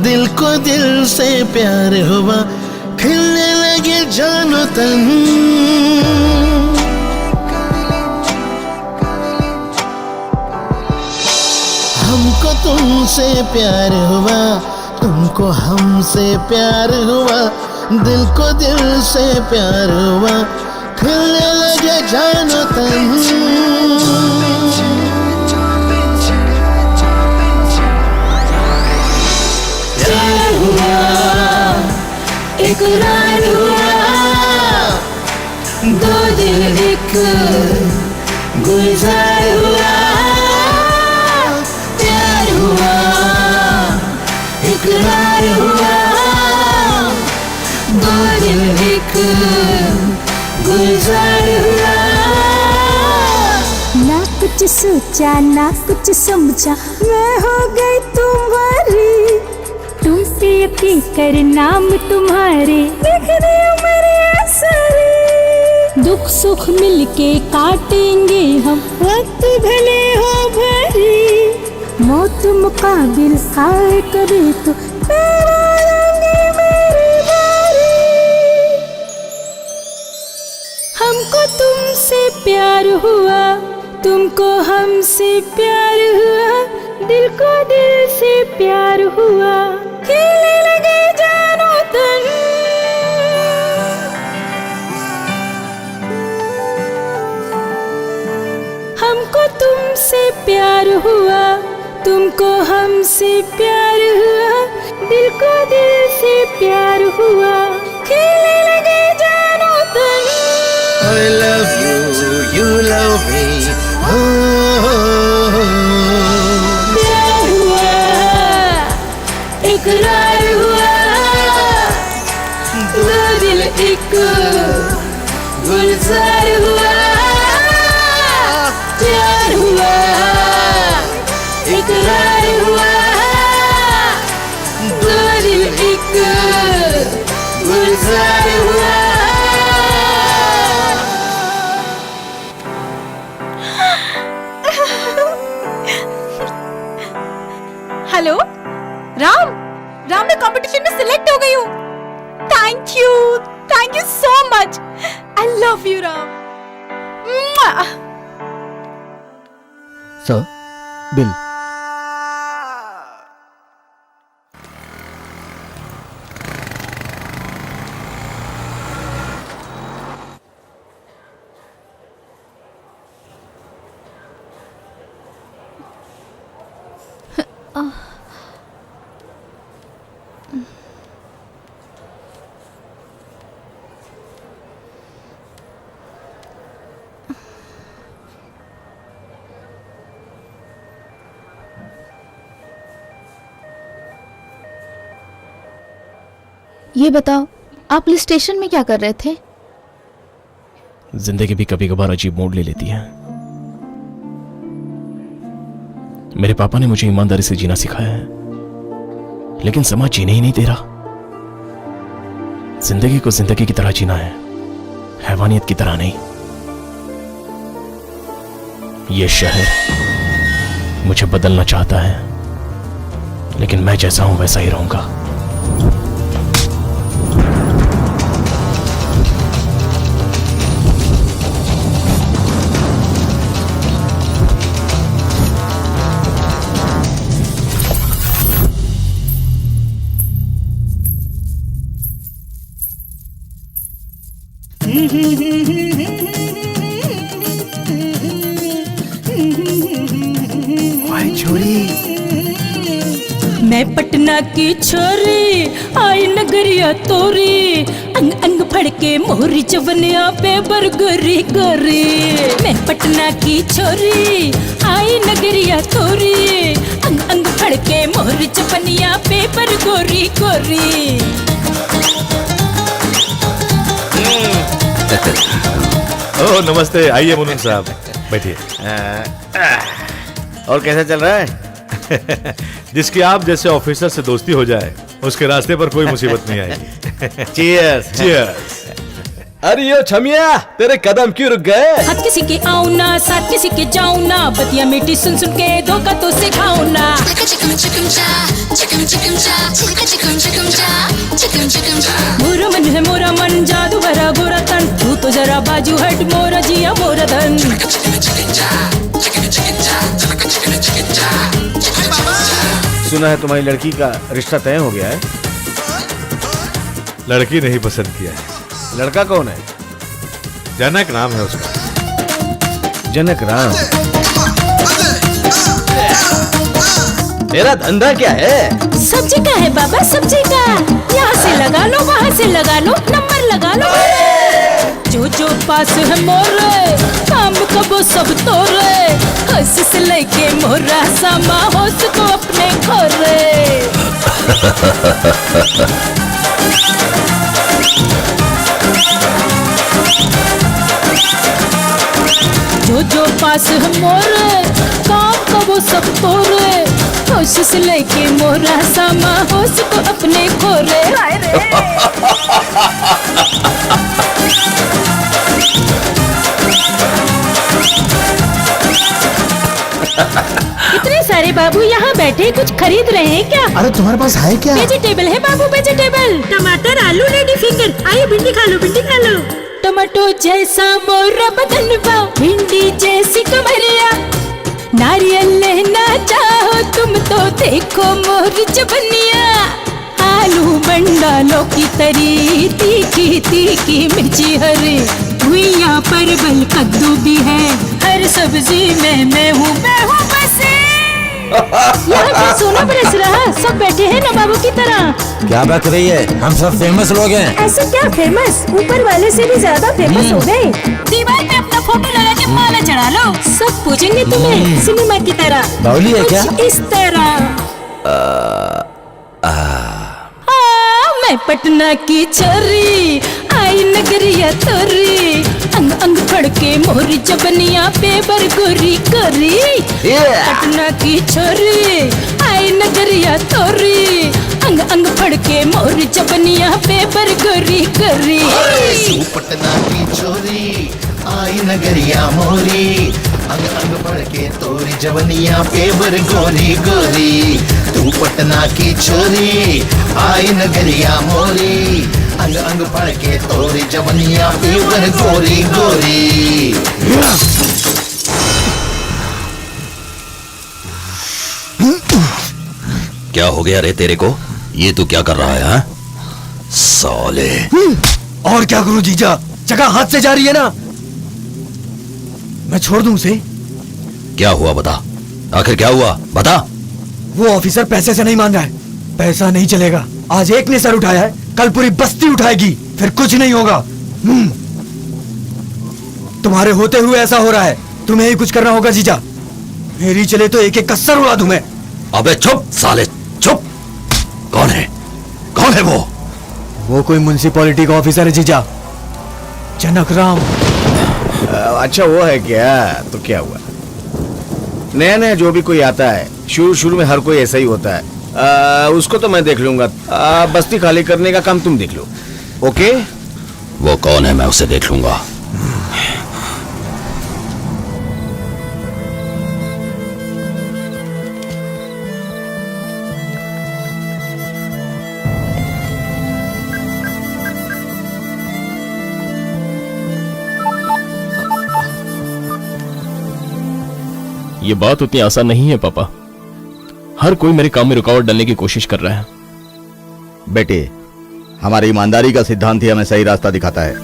दिल को दिल से प्यार हुआ, खिलने लगे जानो तन। हमको तुमसे प्यार हुआ, तुमको हमसे प्यार हुआ, दिल को दिल से प्यार हुआ, खिलने लगे जानो तन। प्यार हुआ, इकरार हुआ, दो दिल एक गुलजार हुआ। प्यार हुआ, इकरार हुआ, दो दिल एक गुलजार हुआ। ना कुछ सोचा ना कुछ समझा, मैं हो गई तुम्हारी। तुमसे यकीन कर नाम तुम्हारे, लिख दिया मेरे सारे। दुख सुख मिलके काटेंगे हम, वक्त भले हो भरी। मौत मुकाबिल आए कभी तो फिर आएंगे मेरी बारी। हमको तुमसे प्यार हुआ, तुमको हमसे प्यार हुआ, दिल को दिल से प्यार हुआ, खिलने लगे जानो तन। हमको तुमसे प्यार हुआ, तुमको हमसे प्यार हुआ, दिल को दिल से प्यार हुआ, खिलने लगे जानो तन। I love you, you love me. प्यार हुआ, इकरार हुआ, दो दिल एक गुलजार हुआ। प्यार हुआ, इकरार हुआ, दो दिल एक गुलजार हुआ। हेलो राम, राम मैं कंपटीशन में सिलेक्ट हो गई हूँ। Thank you so much. I love you Ram. Sir, bill. ये बताओ, आप पुलिस स्टेशन में क्या कर रहे थे? जिंदगी भी कभी कभार अजीब मोड़ ले लेती है। मेरे पापा ने मुझे ईमानदारी से जीना सिखाया है, लेकिन समाज जीने ही नहीं दे रहा। जिंदगी को जिंदगी की तरह जीना है, हैवानियत की तरह नहीं। ये शहर मुझे बदलना चाहता है, लेकिन मैं जैसा हूं वैसा ही रहूंगा। छोड़ी मैं पटना की छोरी आई नगरिया तोरी अंग अंग फड़के मोहरी चवनिया पे बरगोरी गोरी। मैं पटना की छोरी आई नगरिया तोरी अंग अंग फड़के मोहरी चवनिया पे बरगोरी गोरी। ओह नमस्ते, आइए मुनीम साहब बैठिए। और कैसा चल रहा है? जिसकी आप जैसे ऑफिसर से दोस्ती हो जाए उसके रास्ते पर कोई मुसीबत नहीं आएगी। Cheers. Cheers. अरे यो छमिया, तेरे कदम क्यों रुक गए? हाथ किसी के आऊ ना, साथ किसी के जाऊ ना, बतिया मीठी सुन सुन के धोखा तो सिखाऊ ना। मोरा मन है मोरा मन, जादू भरा गोरा तन, तू तो जरा बाजू हट मोरा जिया मोरा धन। सुना है तुम्हारी लड़की का रिश्ता तय हो गया है? लड़की नहीं पसंद किया है। लड़का कौन है? जनक नाम है उसका। जनक राम। मेरा धंधा क्या है? सब्जी का है बाबा, सब्जी का। यहाँ से लगा लो, वहाँ से लगा लो, नंबर लगा लो। जो जो पास है मोरे, काम कबो सब तोरे, हंस से लेके मोरा सामा होश को अपने खोरे। जो जो पास है मोरे, काम कबो सब तोरे, होश से लेके मोरा सामा होश को अपने खोरे। इतने सारे बाबू यहाँ बैठे कुछ खरीद रहे हैं क्या? अरे तुम्हारे पास है क्या? वेजिटेबल है बाबू, वेजिटेबल। टमाटर, आलू, लेडी फिंगर। आइए भिंडी खा लो, भिंडी खा लो। टमाटो जैसा मोरा बदन पाओ, भिंडी जैसी कमरिया, नारियल लेना चाहो तुम तो देखो मोरी चबनिया। आलू बंडा लौकी तरी, तीखी तीखी मिर्ची हरी, भुइया परवल कद्दू भी है, हर सब्जी में मैं हूँ बसे। यहाँ पे सोना बरस रहा, सब बैठे हैं नवाबों की तरह। क्या बात रही है? हम सब फेमस लोग हैं। ऐसे क्या फेमस? ऊपर वाले से भी ज्यादा फेमस हो गए। दीवार पे अपना फोटो लगा के माला चढ़ा लो, सब पूछेंगे तुम्हें सिनेमा की तरह। बावली है क्या? कुछ इस तरह। मैं पटना की छोरी आई नगरिया तोरी अंग अंग फड़के मोरी चबनिया पे बरगोरी गोरी। पटना की छोरी आई नगरिया तोरी अंग अंग फड़के मोरी चबनिया पे बरगोरी गोरी। पटना की छोरी आई नगरिया मोरी अंग अंग फड़के तोरी जवनिया पे बरगोरी गोरी। तू पटना की छोरी आई नगरिया मोरी अंग अंग फड़के तोरी जवनिया पे बरगोरी गोरी। क्या हो गया रे तेरे को? ये तू क्या कर रहा है? हाँ? साले। और क्या करूं जीजा, जगह हाथ से जा रही है ना, मैं छोड़ दूं उसे? क्या हुआ बता, आखिर क्या हुआ बता। वो ऑफिसर पैसे से नहीं मान रहा है, पैसा नहीं चलेगा। आज एक ने सर उठाया है, कल पूरी बस्ती उठाएगी, फिर कुछ नहीं होगा। तुम्हारे होते हुए ऐसा हो रहा है, तुम्हें ही कुछ करना होगा जीजा। मेरी चले तो एक एक का सर उड़ा दूं मैं। अबे चुप साले चुप। कौन है, कौन है वो? वो कोई म्युनिसिपैलिटी का ऑफिसर है जीजा, जनक राम। अच्छा वो है क्या? तो क्या हुआ? नया नया जो भी कोई आता है शुरू शुरू में हर कोई ऐसा ही होता है। उसको तो मैं देख लूंगा, बस्ती खाली करने का काम तुम देख लो। ओके? वो कौन है मैं उसे देख लूंगा। ये बात उतनी आसान नहीं है पापा। हर कोई मेरे काम में रुकावट डालने की कोशिश कर रहा है। बेटे, हमारी ईमानदारी का सिद्धांत ही हमें सही रास्ता दिखाता है।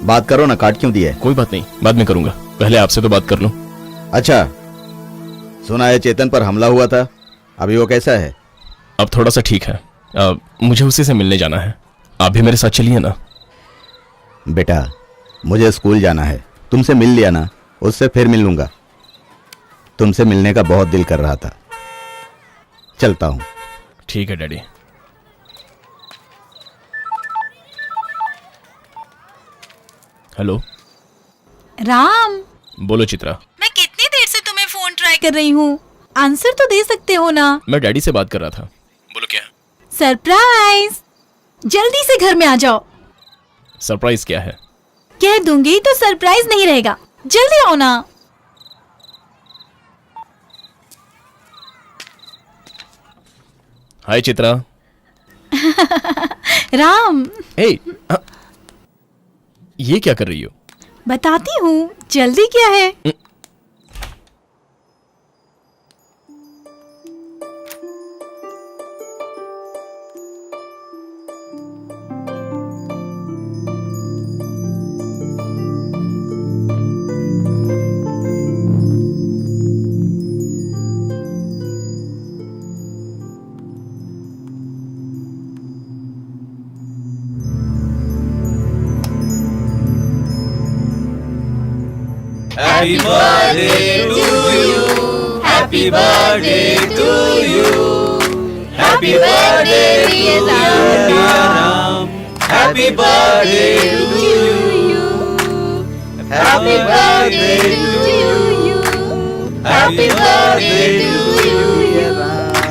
बात करो ना, काट क्यों दिया है? कोई बात नहीं, बाद में करूंगा। पहले आपसे तो बात कर लूं। अच्छा, सुना है चेतन पर हमला हुआ था, अभी वो कैसा है? अब थोड़ा सा ठीक है। मुझे उसी से मिलने जाना है। आप भी मेरे साथ चलिए ना। बेटा, मुझे स्कूल जाना है, तुमसे मिल लिया ना, उससे फिर मिल लूंगा। तुमसे मिलने का बहुत दिल कर रहा था, चलता हूं। ठीक है डैडी। हेलो राम, बोलो चित्रा। मैं कितनी देर से तुम्हें फोन ट्राई कर रही हूँ, आंसर तो दे सकते हो ना। मैं डैडी से बात कर रहा था। बोलो क्या? सरप्राइज, जल्दी से घर में आ जाओ। सरप्राइज क्या है? कह दूंगी तो सरप्राइज नहीं रहेगा, जल्दी आओ ना। हाय चित्रा। राम, ये क्या कर रही हो? बताती हूँ, जल्दी क्या है? Happy birthday to you. Happy birthday to you. Happy birthday dear Ram. Happy birthday to you. Happy birthday to you. Happy birthday to you.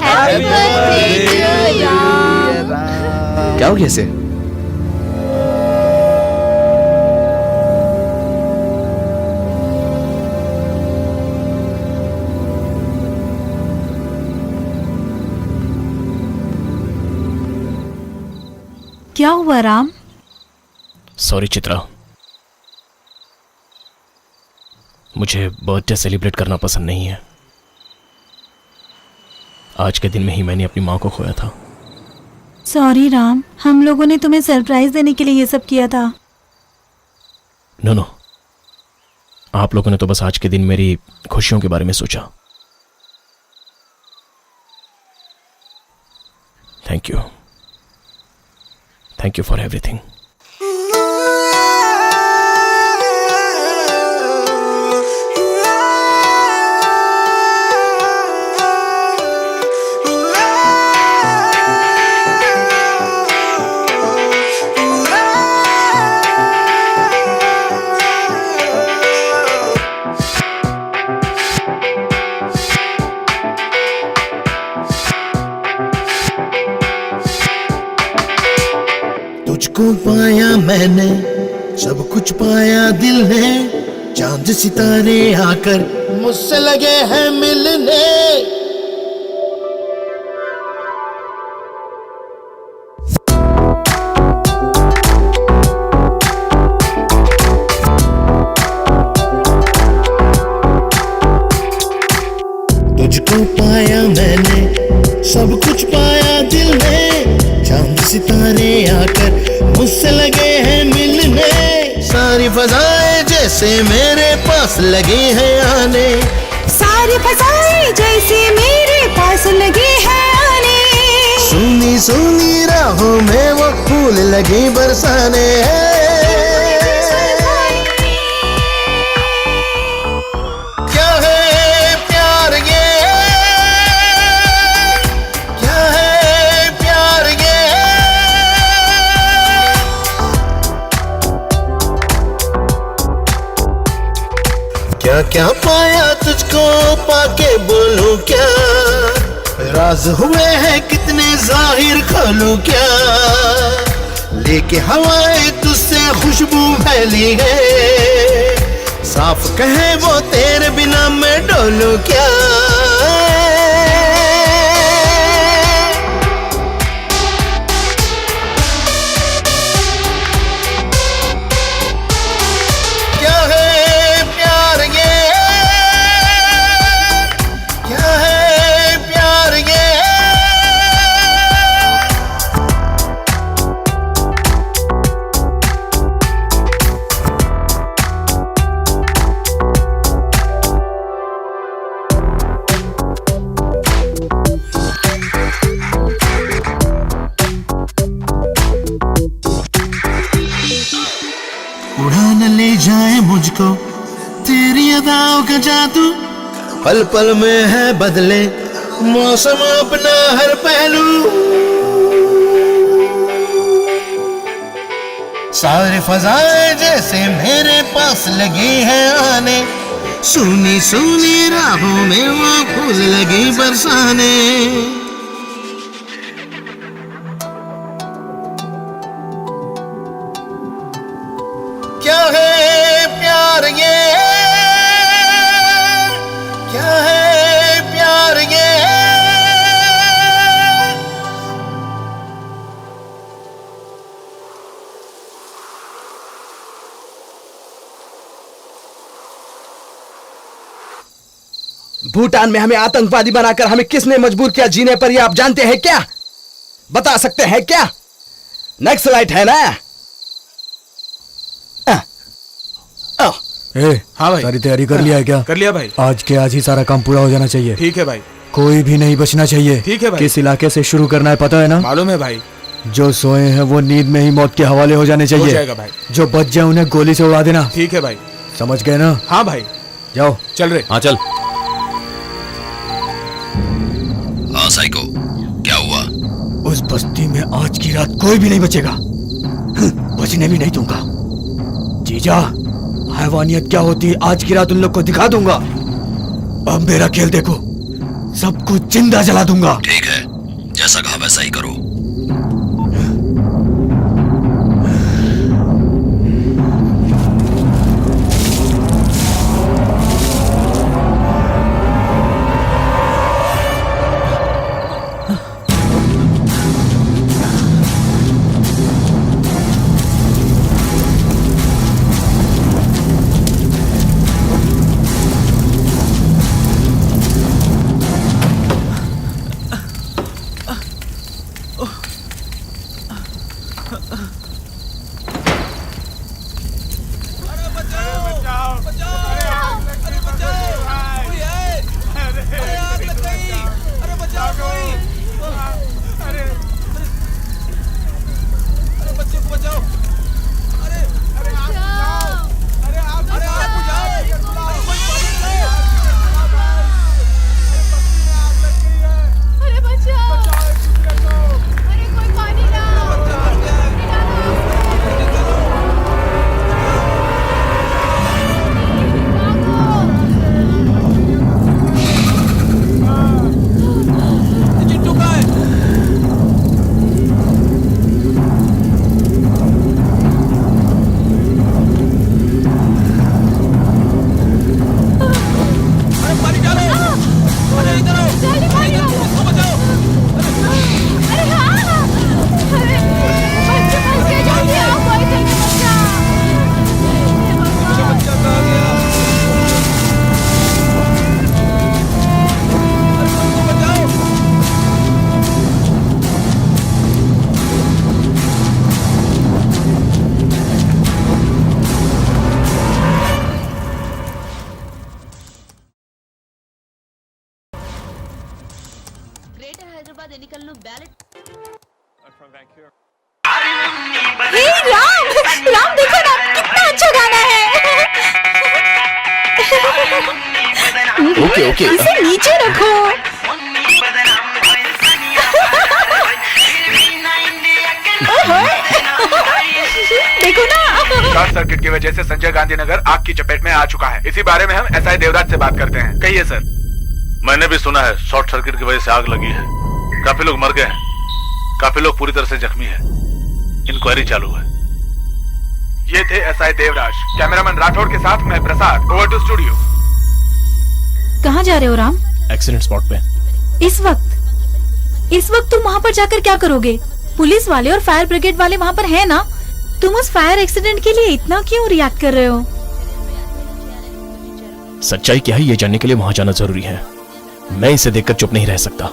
Happy birthday to you. क्या हो गया इसे? क्या हुआ राम? सॉरी चित्रा, मुझे बर्थडे सेलिब्रेट करना पसंद नहीं है। आज के दिन में ही मैंने अपनी माँ को खोया था। सॉरी राम, हम लोगों ने तुम्हें सरप्राइज देने के लिए ये सब किया था। नो, आप लोगों ने तो बस आज के दिन मेरी खुशियों के बारे में सोचा। Thank you, thank you for everything. तुझको पाया मैंने, सब कुछ पाया दिल ने, चांद सितारे आकर मुझसे लगे हैं मिलने। तुझको पाया मैंने, सब कुछ पाया दिल ने, चांद सितारे आकर मुझसे लगे हैं मिलने। सारी फजाएं जैसे मेरे पास लगी हैं आने, सारी फजाएं जैसे मेरे पास लगी हैं आने। सुनी सुनी राहों में वो फूल लगी बरसाने। क्या है प्यार ये, क्या है प्यार ये, क्या क्या पाया तुझको पाके बोलूं क्या, राज हुए हैं कितने जाहिर खोलूं क्या, लेके हवाएं तुझसे खुशबू फैली है, साफ कहे वो तेरे बिना मैं डोलूं क्या। क्या है प्यार ये, क्या है प्यार ये, का जादू पल पल में है बदले मौसम अपना हर पहलू। सारे फजाएं जैसे मेरे पास लगी है आने, सुनी सुनी राहों में वो फूल लगी बरसाने। क्या है प्यार ये, क्या है प्यार ये। भूटान में हमें आतंकवादी बनाकर हमें किसने मजबूर किया जीने पर, ये आप जानते हैं क्या? बता सकते हैं क्या? नक्सलाइट है ना? हाँ भाई, सारी तैयारी कर लिया है क्या? कर लिया भाई। आज के आज ही सारा काम पूरा हो जाना चाहिए। ठीक है भाई। कोई भी नहीं बचना चाहिए। ठीक है भाई। किस इलाके से शुरू करना है पता है ना? मालूम है भाई। जो सोए हैं वो नींद में ही मौत के हवाले हो जाने चाहिए। हो जाएगा भाई। जो बच जाए उन्हें गोली से उड़ा देना। ठीक है भाई। समझ गए ना? हाँ भाई। जाओ। चल रहे। हाँ चल। हाँ साइको, क्या हुआ? उस बस्ती में आज की रात कोई भी नहीं बचेगा, बचने भी नहीं दूंगा। जीजा, हैवानियत क्या होती है आज की रात उन लोग को दिखा दूंगा। अब मेरा खेल देखो, सब कुछ जिंदा जला दूंगा। ठीक है, जैसा कहा वैसा ही करो। राम, राम देखो ना कितना अच्छा गाना है। Okay okay. इसे नीचे रखो। देखो ना। शॉर्ट सर्किट की वजह से संजय गांधी नगर आग की चपेट में आ चुका है। इसी बारे में हम एसआई देवराज से बात करते हैं। कहिए सर। मैंने भी सुना है शॉर्ट सर्किट की वजह से आग लगी है, काफी लोग मर गए हैं, काफी लोग पूरी तरह से जख्मी हैं। इंक्वायरी चालू है। ये थे एसआई देवराज, कैमरामैन राठौड़ के साथ मैं प्रसाद। Over to studio. कहाँ जा रहे हो राम? एक्सीडेंट स्पॉट पे। इस वक्त तुम वहाँ पर जाकर क्या करोगे? पुलिस वाले और फायर ब्रिगेड वाले वहाँ पर हैं ना? तुम उस फायर एक्सीडेंट के लिए इतना क्यों रिएक्ट कर रहे हो? सच्चाई क्या है ये जानने के लिए वहां जाना जरूरी है। मैं इसे देखकर चुप नहीं रह सकता।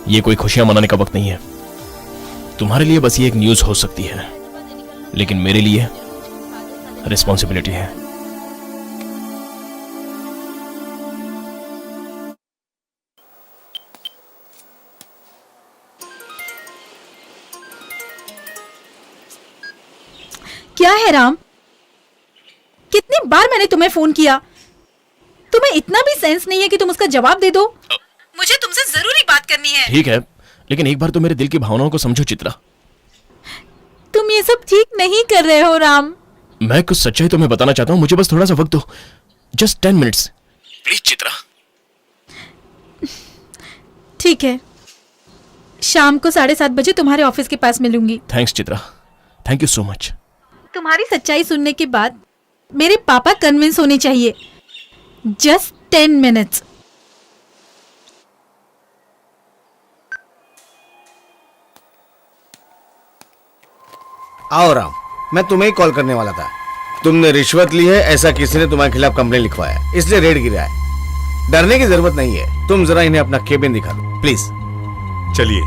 ये कोई खुशियां मनाने का वक्त नहीं है। तुम्हारे लिए बस ये एक न्यूज हो सकती है, लेकिन मेरे लिए रिस्पॉन्सिबिलिटी है। क्या है राम? कितनी बार मैंने तुम्हें फोन किया, तुम्हें इतना भी सेंस नहीं है कि तुम उसका जवाब दे दो? मुझे तुमसे जरूरी बात करनी है। ठीक है, लेकिन एक बार तो मेरे दिल की भावनाओं को समझो चित्रा। तुम ये सब ठीक नहीं कर रहे हो राम। मैं कुछ सच्चाई तुम्हें बताना चाहता हूँ, मुझे बस थोड़ा सा वक्त दो, जस्ट 10 मिनट्स प्लीज चित्रा। ठीक है, शाम को 7:30 बजे तुम्हारे ऑफिस के पास मिलूंगी। Thanks Chitra, thank you so much. तुम्हारी सच्चाई सुनने के बाद मेरे पापा कन्विंस होने चाहिए। Just 10 minutes. आओ राम, मैं तुम्हें ही कॉल करने वाला था। तुमने रिश्वत ली है ऐसा किसी ने तुम्हारे खिलाफ कंप्लेन लिखवाया, इसलिए रेड गिरा है। डरने की जरूरत नहीं है, तुम जरा इन्हें अपना केबिन दिखा दो प्लीज। चलिए।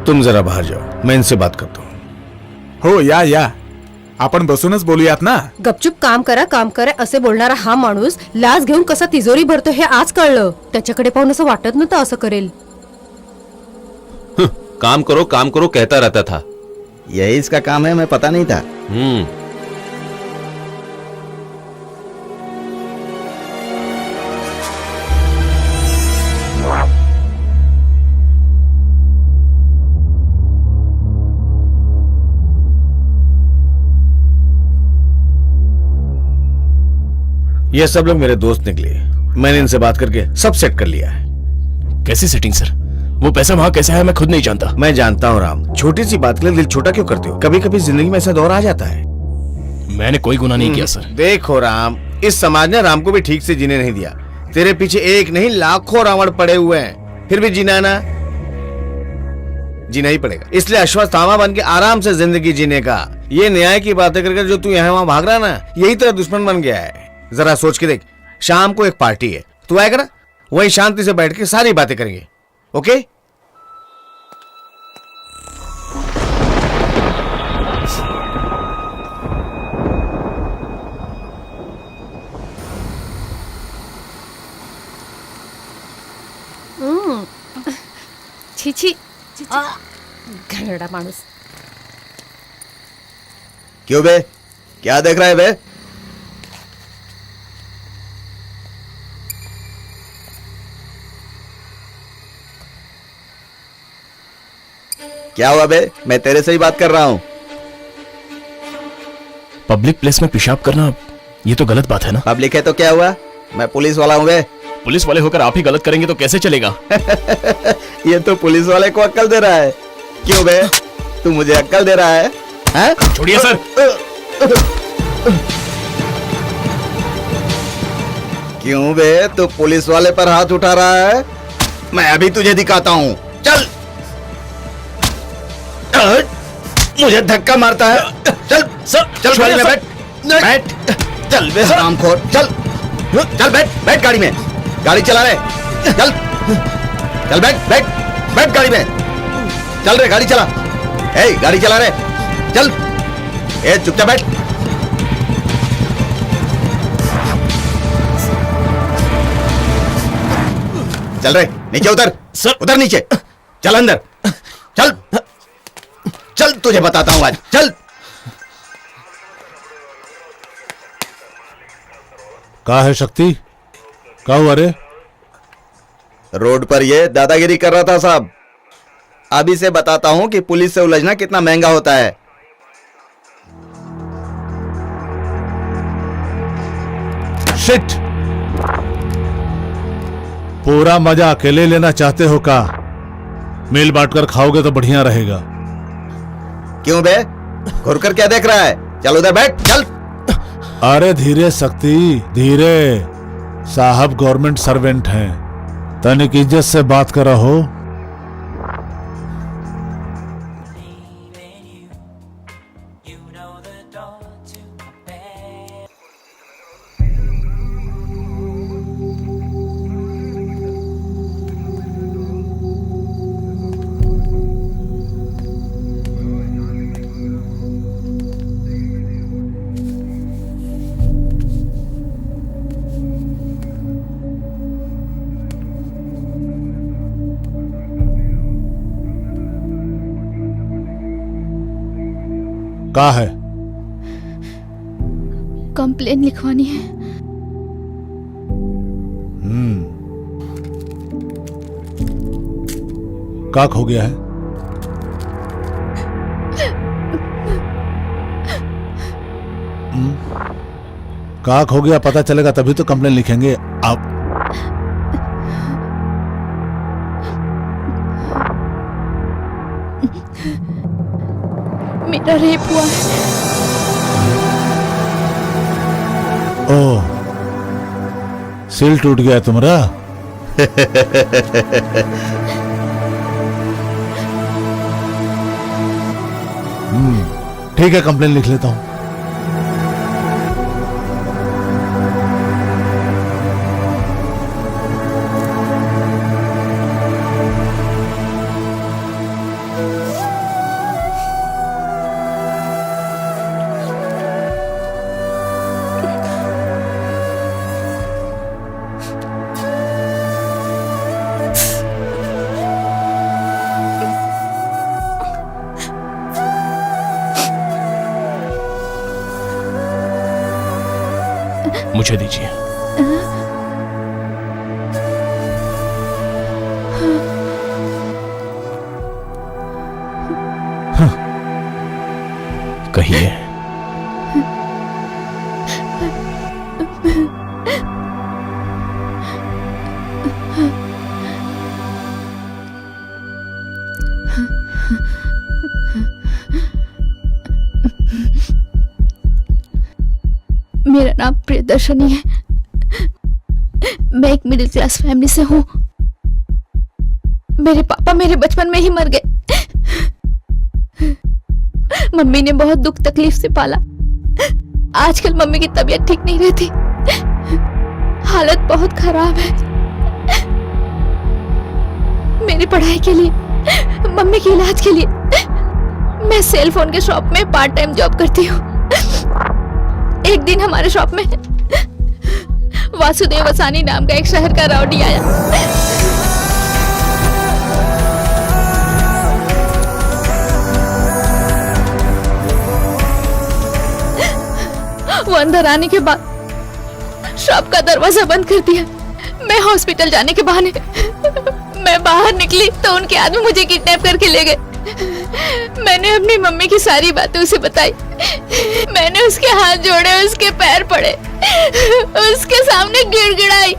तुम जरा बाहर जाओ, मैं इनसे बात करता हूँ। हो या आपण बसूनच बोलूयात ना। गपचूप काम करा असे बोलणारा हा माणूस लाच घेऊन कसा तिजोरी भरतो हे आज कळलं। त्याच्याकडे पाहून असं वाटत नव्हतं असं करेल। काम करो कहता रहता था। यही इसका काम है, मैं पता नहीं था। ये सब लोग मेरे दोस्त निकले, मैंने इनसे बात करके सब सेट कर लिया है। कैसी सेटिंग सर? वो पैसा वहां कैसे है मैं खुद नहीं जानता। मैं जानता हूँ राम, छोटी सी बात के लिए दिल छोटा क्यों करते हो? कभी कभी जिंदगी में ऐसा दौर आ जाता है। मैंने कोई गुनाह नहीं किया सर। देखो राम, इस समाज ने राम को भी ठीक से जीने नहीं दिया। तेरे पीछे एक नहीं लाखों रावण पड़े हुए हैं, फिर भी जीना ही पड़ेगा। इसलिए अश्वत्थामा बन के आराम से जिंदगी जीने का। ये न्याय की बातें करके जो तू यहाँ वहां भाग रहा ना, यही तेरा दुश्मन बन गया है। जरा सोच के देख, शाम को एक पार्टी है, तू आएगा ना? वहीं शांति से बैठ के सारी बातें करेंगे, ओके? छी घरड़ा माणूस। क्यों बे, क्या देख रहा है बे? क्या हुआ बे? मैं तेरे से ही बात कर रहा हूं। पब्लिक प्लेस में पेशाब करना ये तो गलत बात है ना। पब्लिक है तो क्या हुआ? मैं पुलिस वाला हूं बे। पुलिस वाले होकर आप ही गलत करेंगे तो कैसे चलेगा? ये तो पुलिस वाले को अक्ल दे रहा है। क्यों बे, तू मुझे अक्ल दे रहा है? हैं? छोड़िए सर। क्यों बे, तू पुलिस वाले पर हाथ उठा रहा है? मैं अभी तुझे दिखाता हूं। चल। मुझे धक्का मारता है। चल चल गाड़ी में बैठ। चल बे हरामखोर, चल बैठ गाड़ी में। गाड़ी चला रहे, चल बैठ गाड़ी में। चल रे, गाड़ी चला। ए, गाड़ी चला रहे, चल। ए, चुपचाप बैठ। चल रे, नीचे उतर। उतर नीचे। चल अंदर। चल तुझे बताता हूं आज। चल। कहा है शक्ति? क्या हुआ रे? रोड पर ये दादागिरी कर रहा था साहब। अभी से बताता हूं कि पुलिस से उलझना कितना महंगा होता है। शिट! पूरा मजा अकेले लेना चाहते हो का? मिल बांटकर खाओगे तो बढ़िया रहेगा। क्यों बे, घुर कर क्या देख रहा है? चल उधर बैठ। चल। अरे धीरे शक्ति, धीरे। साहब गवर्नमेंट सर्वेंट हैं, तनिक इज्जत से बात करा हो। का है? कंप्लेन लिखवानी है। का खो गया है? का खो गया पता चलेगा तभी तो कंप्लेन लिखेंगे आप। मेरा रेप हुआ है। ओह, सिल टूट गया तुम्हारा। ठीक है, कंप्लेन लिख लेता हूं। मुझे दीजिए। कहिए। मेरा नाम प्रियदर्शनी है। मैं एक मिडिल क्लास फैमिली से हूँ। मेरे पापा मेरे बचपन में ही मर गए। मम्मी ने बहुत दुख तकलीफ से पाला। आजकल मम्मी की तबीयत ठीक नहीं रहती, हालत बहुत खराब है। मेरी पढ़ाई के लिए, मम्मी के इलाज के लिए मैं सेल फोन के शॉप में पार्ट टाइम जॉब करती हूँ। एक दिन हमारे शॉप में वासुदेव वसानी नाम का एक शहर का राउडी आया। वो अंदर आने के बाद शॉप का दरवाजा बंद कर दिया। मैं हॉस्पिटल जाने के बहाने मैं बाहर निकली तो उनके आदमी मुझे किडनैप करके ले गए। मैंने अपनी मम्मी की सारी बातें उसे बताई। मैंने उसके हाथ जोड़े, उसके पैर पड़े, उसके सामने गिड़गिड़ाई,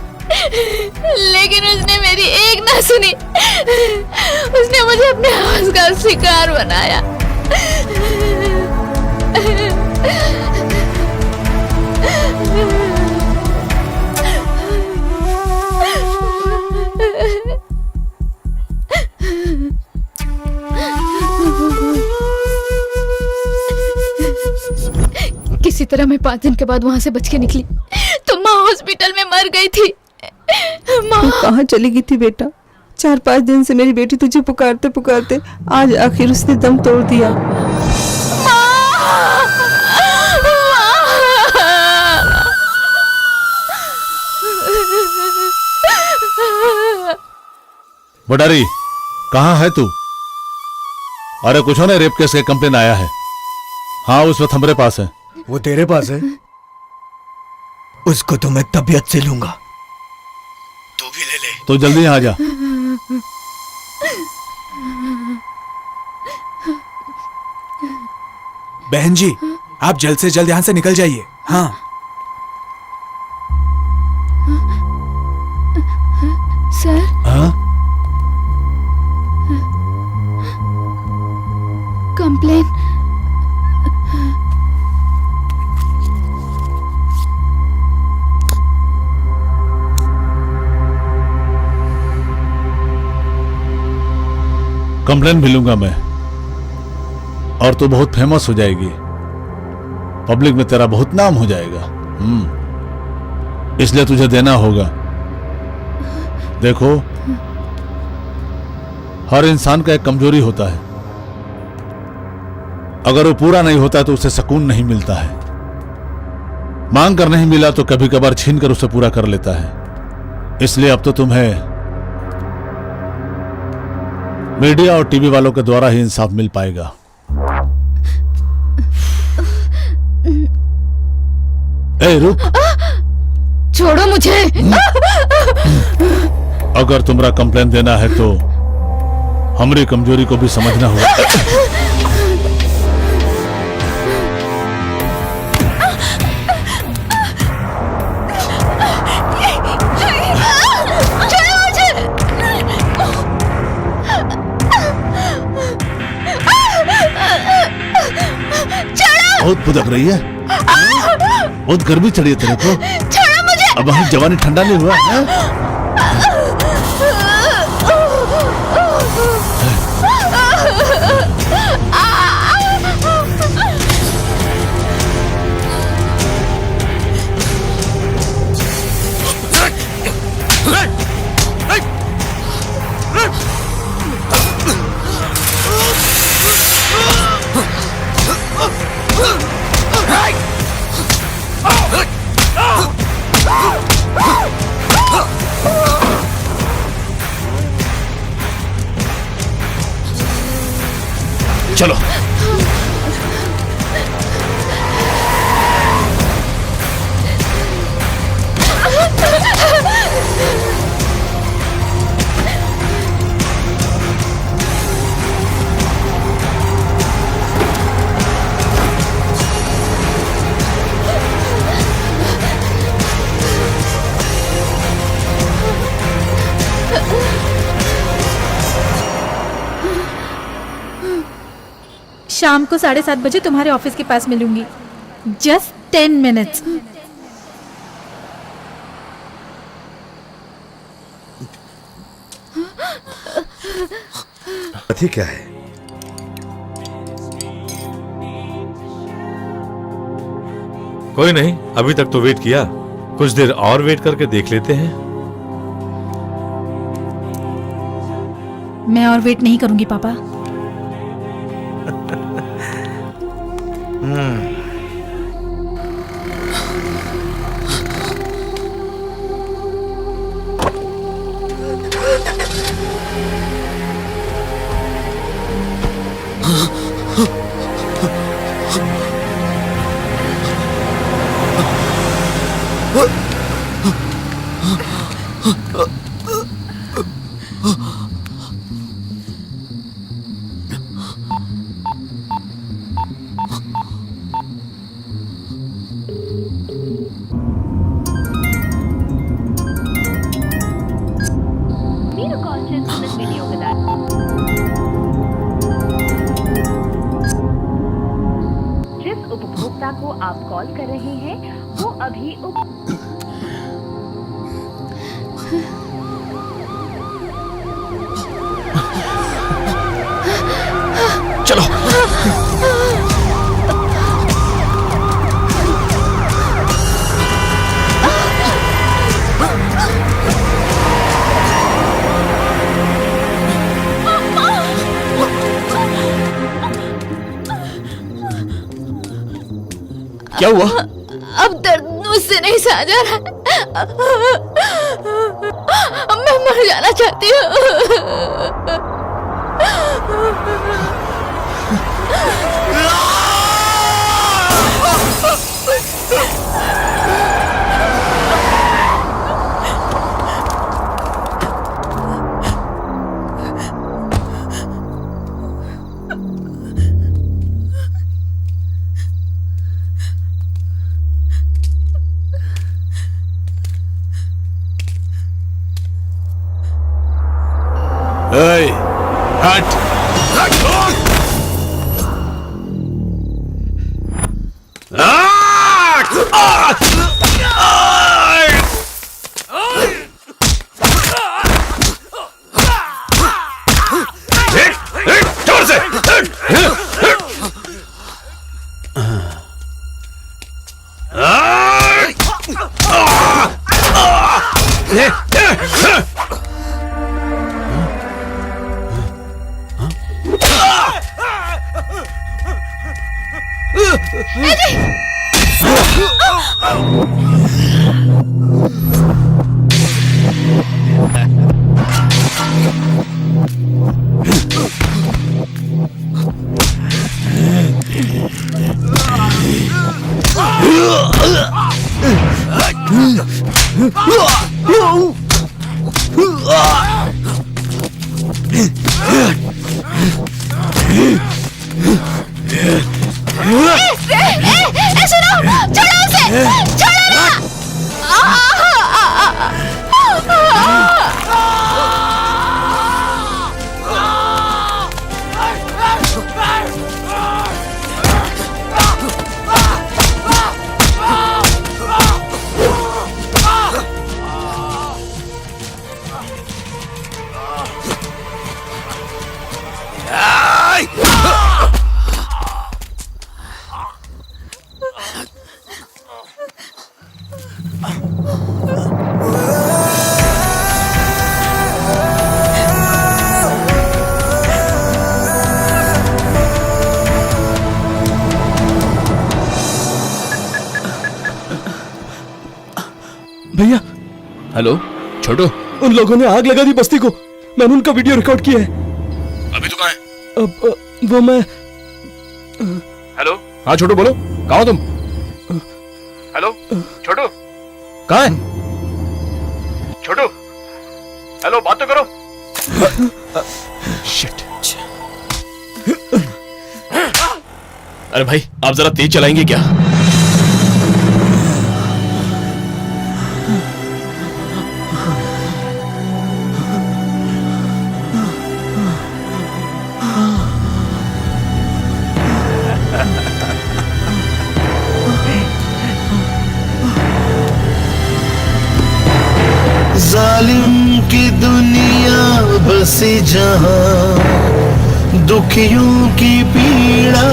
लेकिन उसने मेरी एक ना सुनी। उसने मुझे अपने हवस का शिकार बनाया। किसी तरह मैं 5 दिन के बाद वहां से बच के निकली तो माँ हॉस्पिटल में मर गई थी। माँ कहाँ चली गई थी बेटा? 4-5 दिन से मेरी बेटी तुझे पुकारते पुकारते आज आखिर उसने दम तोड़ दिया। वडारी, कहाँ है तू? अरे कुछ हो ना, रेप केस का कंप्लेन आया है। हाँ, उस वक्त हमारे पास है। वो तेरे पास है? उसको तो मैं तबीयत से लूंगा, तू भी ले ले। तो जल्दी यहाँ आ जा। बहन जी, आप जल्द से जल्द यहाँ से निकल जाइए। हाँ सर। हाँ? कंप्लेन। कंप्लेन भी लूंगा मैं, और तू बहुत फेमस हो जाएगी, पब्लिक में तेरा बहुत नाम हो जाएगा। इसलिए तुझे देना होगा। देखो, हर इंसान का एक कमजोरी होता है, अगर वो पूरा नहीं होता तो उसे सुकून नहीं मिलता है। मांग कर नहीं मिला तो कभी कभार छीन कर उसे पूरा कर लेता है। इसलिए अब तो तुम्हें मीडिया और टीवी वालों के द्वारा ही इंसाफ मिल पाएगा। ए रुक, छोड़ो मुझे। अगर तुम्हारा कंप्लेन देना है तो हमारी कमजोरी को भी समझना होगा। बहुत फुदक रही है, बहुत गर्मी चढ़ी है तेरे को। छोड़ो मुझे। अब हमारी जवानी ठंडा नहीं हुआ है? चलो। शाम को 7:30 बजे तुम्हारे ऑफिस के पास मिलूंगी। Just 10 minutes. अथी क्या है? कोई नहीं, अभी तक तो वेट किया, कुछ देर और वेट करके देख लेते हैं। मैं और वेट नहीं करूंगी पापा। जिस उपभोक्ता को आप कॉल कर रहे हैं वो अभी चलो। क्या हुआ? अब दर्द मुझसे नहीं सहा जा रहा। मैं मर जाना चाहती हूँ। Hey, hut! भैया। हेलो छोटू। उन लोगों ने आग लगा दी बस्ती को। मैंने उनका वीडियो रिकॉर्ड किया है। अभी तो कहाँ है? अब वो मैं। हेलो। हाँ छोटू बोलो, कहाँ हो तुम? हेलो छोटू, कहाँ है? छोटू, हेलो बात तो करो। शिट। अरे भाई आप जरा तेज चलाएंगे क्या? जालिम की दुनिया बसी जहां, दुखियों की पीड़ा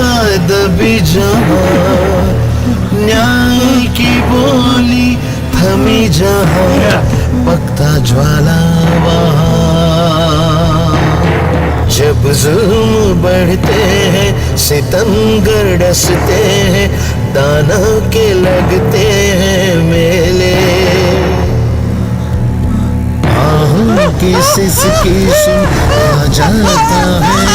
दबी जहां, न्याय की बोली थमी जहां, पकता ज्वाला वहां। जब जुल्म बढ़ते हैं सितमगर डसते हैं, दाना के लगते हैं मेले। किसी की सुन आ जाता है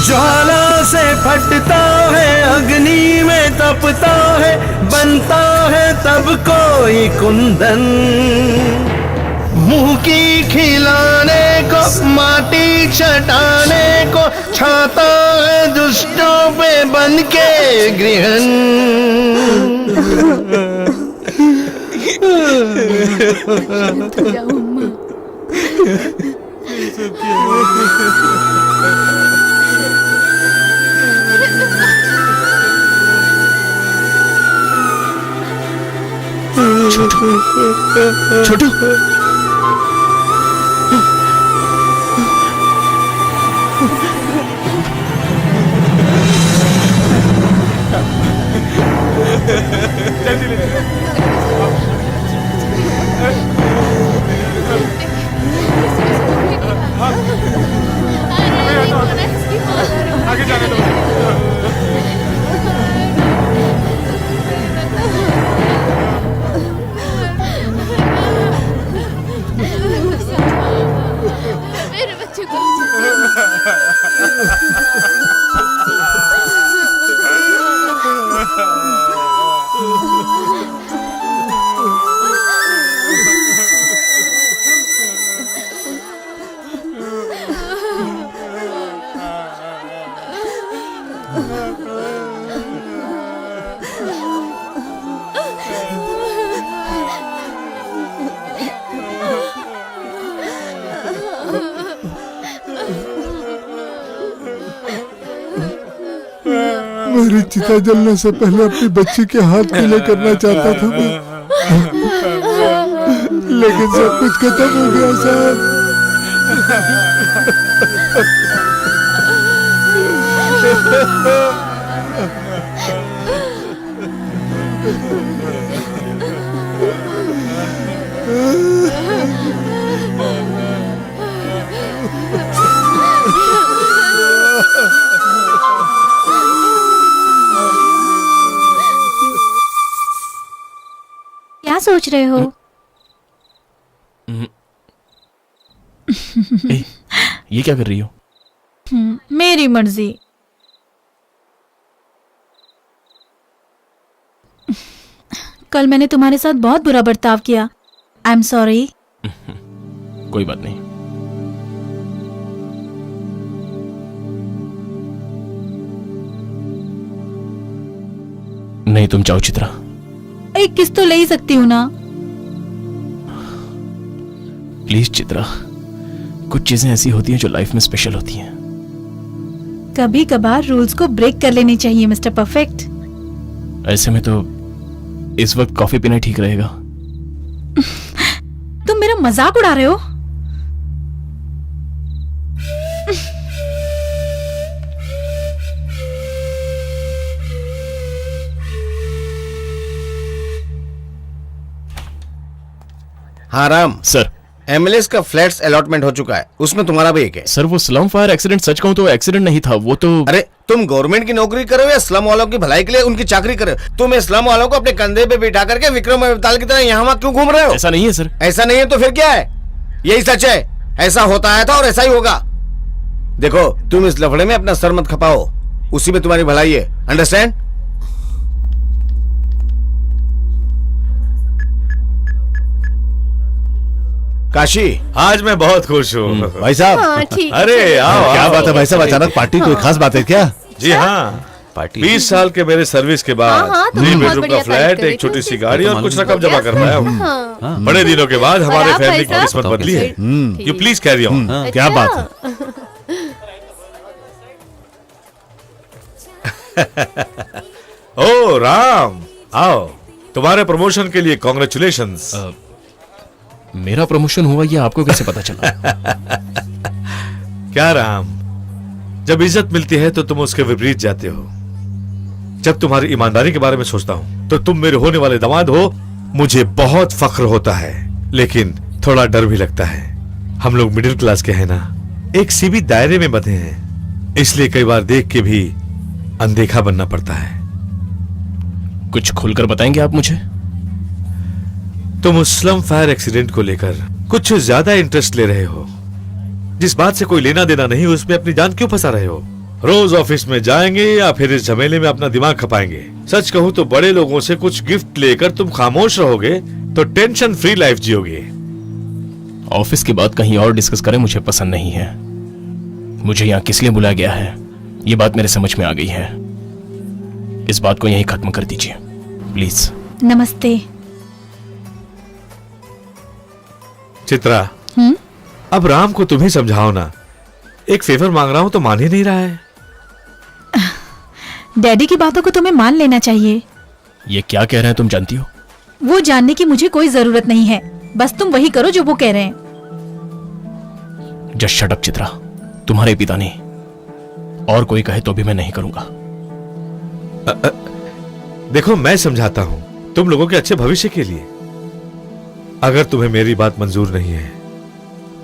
ज्वाला से फटता है, अग्नि में तपता है, बनता है तब कोई कुंदन। मुंह की खिलाने को, माटी चटाने को, छाता है दुष्टों पे बन के गृहन। छोटू, छोटू। आगे जाने दो। मेरे बच्चे को मेरी चिता जलने से पहले अपनी बच्ची के हाथ पीले करना चाहता था मैं, लेकिन सब कुछ खत्म हो गया साहब। क्या सोच रहे हो? ये क्या कर रही हो? मेरी मर्जी। कल मैंने तुम्हारे साथ बहुत बुरा बर्ताव किया। I am sorry. कोई बात नहीं। नहीं, तुम जाओ चित्रा। एक किस तो ले ही सकती हूँ ना। प्लीज चित्रा, कुछ चीजें ऐसी होती हैं जो लाइफ में स्पेशल होती हैं। कभी कभार रूल्स को ब्रेक कर लेनी चाहिए मिस्टर परफेक्ट। ऐसे में तो इस वक्त कॉफी पीना ठीक रहेगा। तुम मेरा मजाक उड़ा रहे हो? हाँ राम सर, एमएलएस का फ्लैट्स अलॉटमेंट हो चुका है, उसमें तुम्हारा भी एक है। सर वो स्लम फायर एक्सीडेंट, सच कहूं तो एक्सीडेंट नहीं था वो तो। अरे तुम गवर्नमेंट की नौकरी करो या स्लम वालों की भलाई के लिए उनकी चाकरी करो? तुम स्लम वालों को अपने कंधे पे बिठा करके विक्रम अवतार की तरह यहाँ वहाँ क्यों घूम रहे हो? ऐसा नहीं है सर। ऐसा नहीं है तो फिर क्या है? यही सच है, ऐसा होता आया था और ऐसा ही होगा। देखो तुम इस लफड़े में अपना सर मत खपाओ, उसी में तुम्हारी भलाई है। अंडरस्टैंड? काशी, आज मैं बहुत खुश हूँ भाई साहब। हाँ, ठीक है, अरे चलिए। आओ क्या आओ। बात है भाई साहब, अचानक पार्टी? कोई खास बात है क्या? जी हाँ, 20 साल के मेरे सर्विस के बाद हाँ, तुम 3 बहुत बेडरूम बढ़िया का फ्लैट, तारीफ एक छोटी कर सी रहे गाड़ी और कुछ रकम जमा कर पाया हूँ। हाँ। बड़े दिनों के बाद हमारे आप फैमिली भाई की किस्मत साहब? बदली है। You please carry on. क्या बात है? ओ राम, आओ, तुम्हारे प्रमोशन के लिए कॉन्ग्रेचुलेशंस। मेरा प्रमोशन हुआ ये आपको कैसे पता चला? क्या राम, जब इज्जत मिलती है तो तुम उसके विपरीत जाते हो। जब तुम्हारी ईमानदारी के बारे में सोचता हूं तो तुम मेरे होने वाले दामाद हो, मुझे बहुत फख्र होता है, लेकिन थोड़ा डर भी लगता है। हम लोग मिडिल क्लास के हैं ना, एक सीमित दायरे में बंधे हैं, इसलिए कई बार देख के भी अनदेखा बनना पड़ता है। कुछ खुलकर बताएंगे आप मुझे? तुम उस स्लम फायर एक्सीडेंट को लेकर कुछ ज्यादा इंटरेस्ट ले रहे हो। जिस बात से कोई लेना देना नहीं, उसमें अपनी जान क्यों फंसा रहे हो? रोज ऑफिस में जाएंगे या फिर इस झमेले में अपना दिमाग खपाएंगे? सच कहूं तो बड़े लोगों से कुछ गिफ्ट लेकर तुम खामोश रहोगे तो टेंशन फ्री लाइफ जियोगे। ऑफिस की बात कहीं और डिस्कस करें, मुझे पसंद नहीं है। मुझे यहाँ किस लिए बुलाया गया है ये बात मेरे समझ में आ गई है। इस बात को यहीं खत्म कर दीजिए प्लीज। नमस्ते। चित्रा, अब राम को तुम ही समझाओ ना। एक फेवर मांग रहा हूं तो मान ही नहीं रहा है। डैडी की बातों को तुम्हें मान लेना चाहिए। ये क्या कह रहे हैं तुम जानती हो? वो जानने की मुझे कोई जरूरत नहीं है, बस तुम वही करो जो वो कह रहे हैं। जस्ट शट अप चित्रा, तुम्हारे पिता ने, और कोई कहे तो भी मैं नहीं करूंगा। देखो मैं समझाता हूं, तुम लोगों के अच्छे भविष्य के लिए। अगर तुम्हें मेरी बात मंजूर नहीं है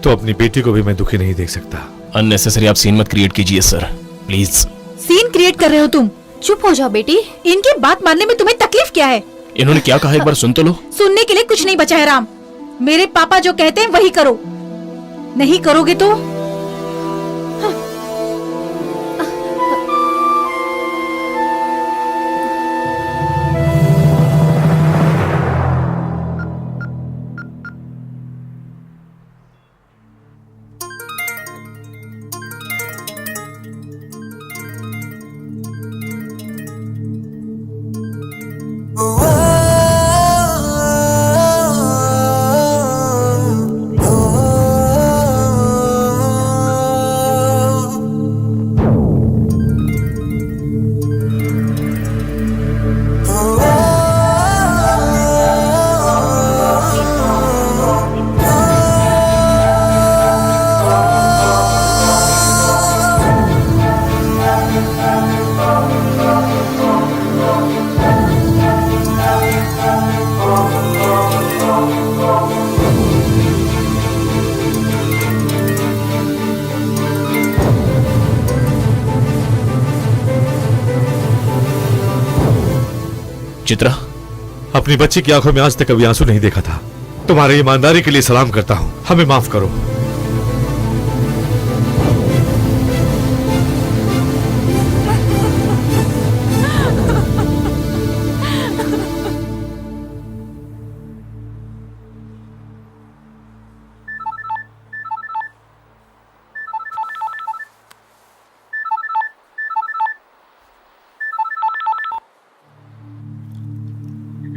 तो अपनी बेटी को भी मैं दुखी नहीं देख सकता। अननेसेसरी आप सीन मत क्रिएट कीजिए सर, प्लीज। सीन क्रिएट कर रहे हो तुम? चुप हो जाओ बेटी। इनकी बात मानने में तुम्हें तकलीफ क्या है? इन्होंने क्या कहा एक बार सुन तो लो। सुनने के लिए कुछ नहीं बचा है राम। मेरे पापा जो कहते हैं वही करो, नहीं करोगे तो चित्रा, अपनी बच्ची की आंखों में आज तक कभी आंसू नहीं देखा था। तुम्हारी ईमानदारी के लिए सलाम करता हूं, हमें माफ करो।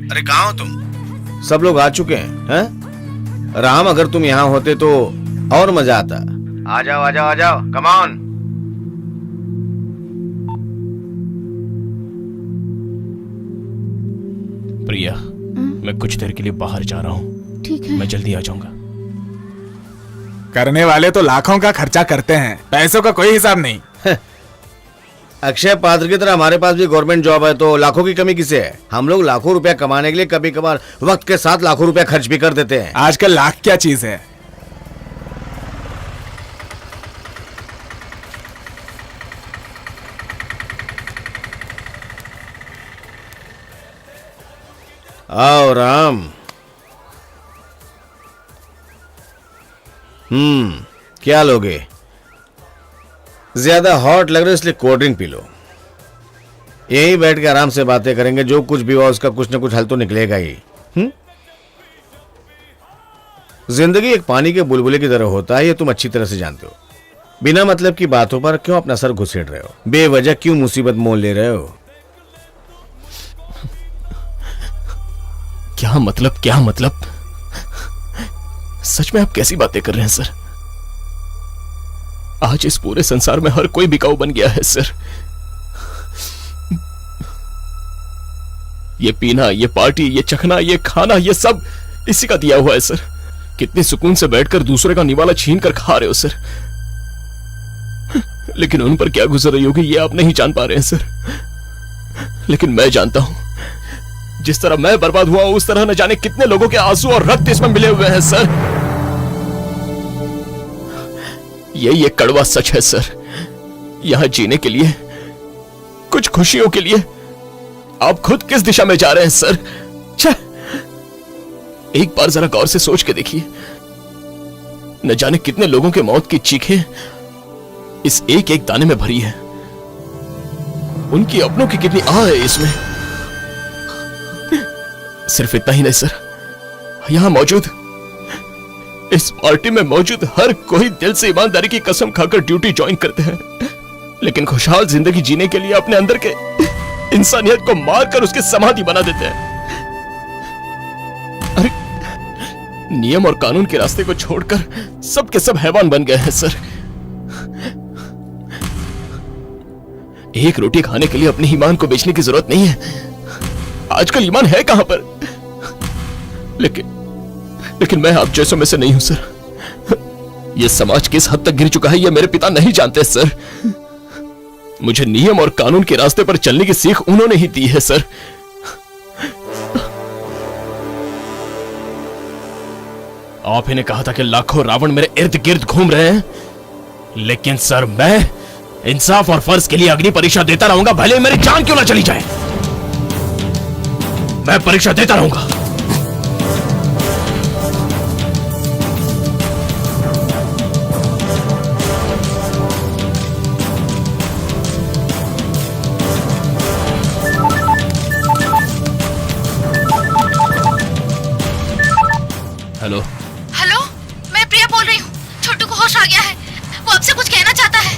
अरे कहाँ हो तुम? सब लोग आ चुके हैं? राम, अगर तुम यहाँ होते तो और मजा आता। आ जाओ आ जाओ आ जाओ, कम ऑन। प्रिया, मैं कुछ देर के लिए बाहर जा रहा हूँ। ठीक है। मैं जल्दी आ जाऊंगा। करने वाले तो लाखों का खर्चा करते हैं, पैसों का कोई हिसाब नहीं। अक्षय पात्र की तरह हमारे पास भी गवर्नमेंट जॉब है, तो लाखों की कमी किसे है? हम लोग लाखों रुपया कमाने के लिए कभी कभार वक्त के साथ लाखों रुपया खर्च भी कर देते हैं। आजकल लाख क्या चीज है? आओ राम। क्या लोगे? ज्यादा हॉट लग रहा है इसलिए कोल्ड ड्रिंक पी लो। यहीं बैठ के आराम से बातें करेंगे, जो कुछ भी हुआ उसका कुछ ना कुछ हल तो निकलेगा ही। जिंदगी एक पानी के बुलबुले की तरह होता है, ये तुम अच्छी तरह से जानते हो। बिना मतलब की बातों पर क्यों अपना सर घुसेड़ रहे हो? बेवजह क्यों मुसीबत मोल ले रहे हो? क्या मतलब, क्या मतलब? सच में आप कैसी बातें कर रहे हैं सर? आज इस पूरे संसार में हर कोई बिकाऊ बन गया है सर। ये पीना, ये पार्टी, ये चखना, ये खाना, ये सब इसी का दिया हुआ है सर। कितने सुकून से बैठकर दूसरे का निवाला छीन कर खा रहे हो सर। लेकिन उन पर क्या गुजर रही होगी ये आप नहीं जान पा रहे हैं सर। लेकिन मैं जानता हूं, जिस तरह मैं बर्बाद हुआ उस तरह न जाने कितने लोगों के आंसू और रक्त इसमें मिले हुए हैं सर। ये कड़वा सच है सर। यहां जीने के लिए, कुछ खुशियों के लिए आप खुद किस दिशा में जा रहे हैं सर? एक बार जरा गौर से सोच के देखिए, न जाने कितने लोगों के मौत की चीखें इस एक एक दाने में भरी है। उनकी अपनों की कितनी आह है इसमें। सिर्फ इतना ही नहीं सर, यहां मौजूद, इस पार्टी में मौजूद हर कोई दिल से ईमानदारी की कसम खाकर ड्यूटी ज्वाइन करते हैं, लेकिन खुशहाल जिंदगी जीने के लिए अपने अंदर के इंसानियत को मारकर उसकी समाधि बना देते हैं। अरे नियम और कानून के रास्ते को छोड़कर सब के सब हैवान बन गए हैं सर। एक रोटी खाने के लिए अपने ईमान को बेचने की जरूरत नहीं है। आजकल ईमान है कहां पर? लेकिन मैं आप जैसों में से नहीं हूं सर। यह समाज किस हद तक गिर चुका है यह मेरे पिता नहीं जानते सर। मुझे नियम और कानून के रास्ते पर चलने की सीख उन्होंने ही दी है सर। आप ही ने कहा था कि लाखों रावण मेरे इर्द गिर्द घूम रहे हैं, लेकिन सर मैं इंसाफ और फर्ज के लिए अग्नि परीक्षा देता रहूंगा, भले मेरी जान क्यों ना चली जाए। मैं परीक्षा देता रहूंगा। हेलो हेलो, मैं प्रिया बोल रही हूँ। छोटू को होश आ गया है, वो आपसे कुछ कहना चाहता है।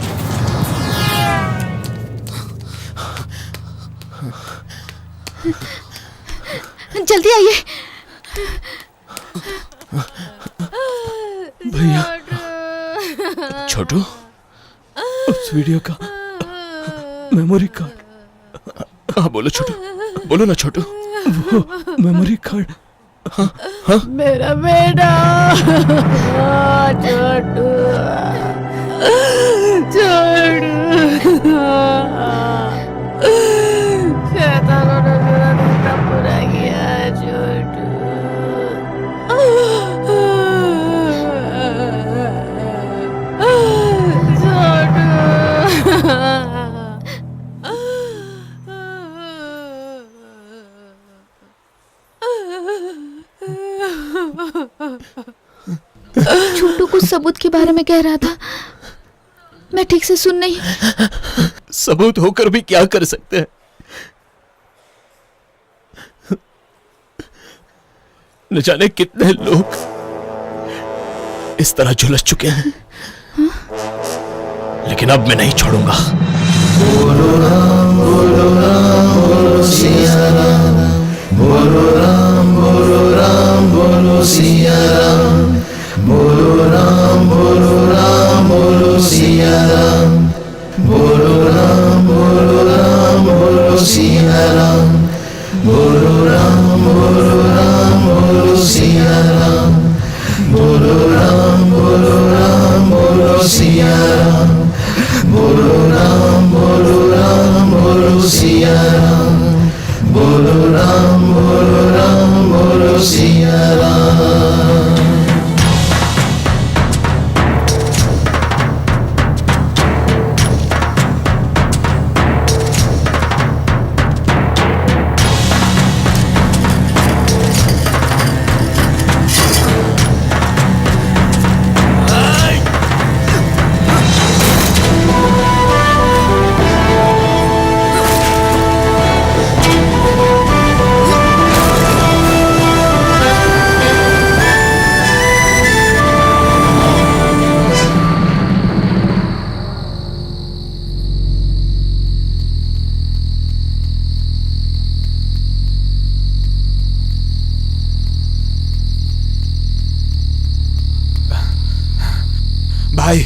जल्दी आइए। भैया, छोटू, उस वीडियो का मेमोरी कार्ड। हाँ बोलो छोटू, बोलो ना छोटू। वो मेमोरी कार्ड। हाँ हाँ मेरा बेटा छोटू, शैतानों ने मेरा रिश्ता पूरा किया है छोटू। छोटू छोटू कुछ सबूत के बारे में कह रहा था, मैं ठीक से सुन नहीं। सबूत होकर भी क्या कर सकते हैं? न जाने कितने लोग इस तरह झुलस चुके हैं, लेकिन अब मैं नहीं छोड़ूंगा। बोलो राम बोलो सिया राम, बोलो राम बोलो सिया राम, बोलो राम बोलो सिया राम, बोलो राम बोलो सिया राम, बोलो राम बोलो सिया राम, बोलो राम बोलो सिया राम, बोलो राम बोलो सिया राम, बोलो राम बोलो सिया राम। भाई,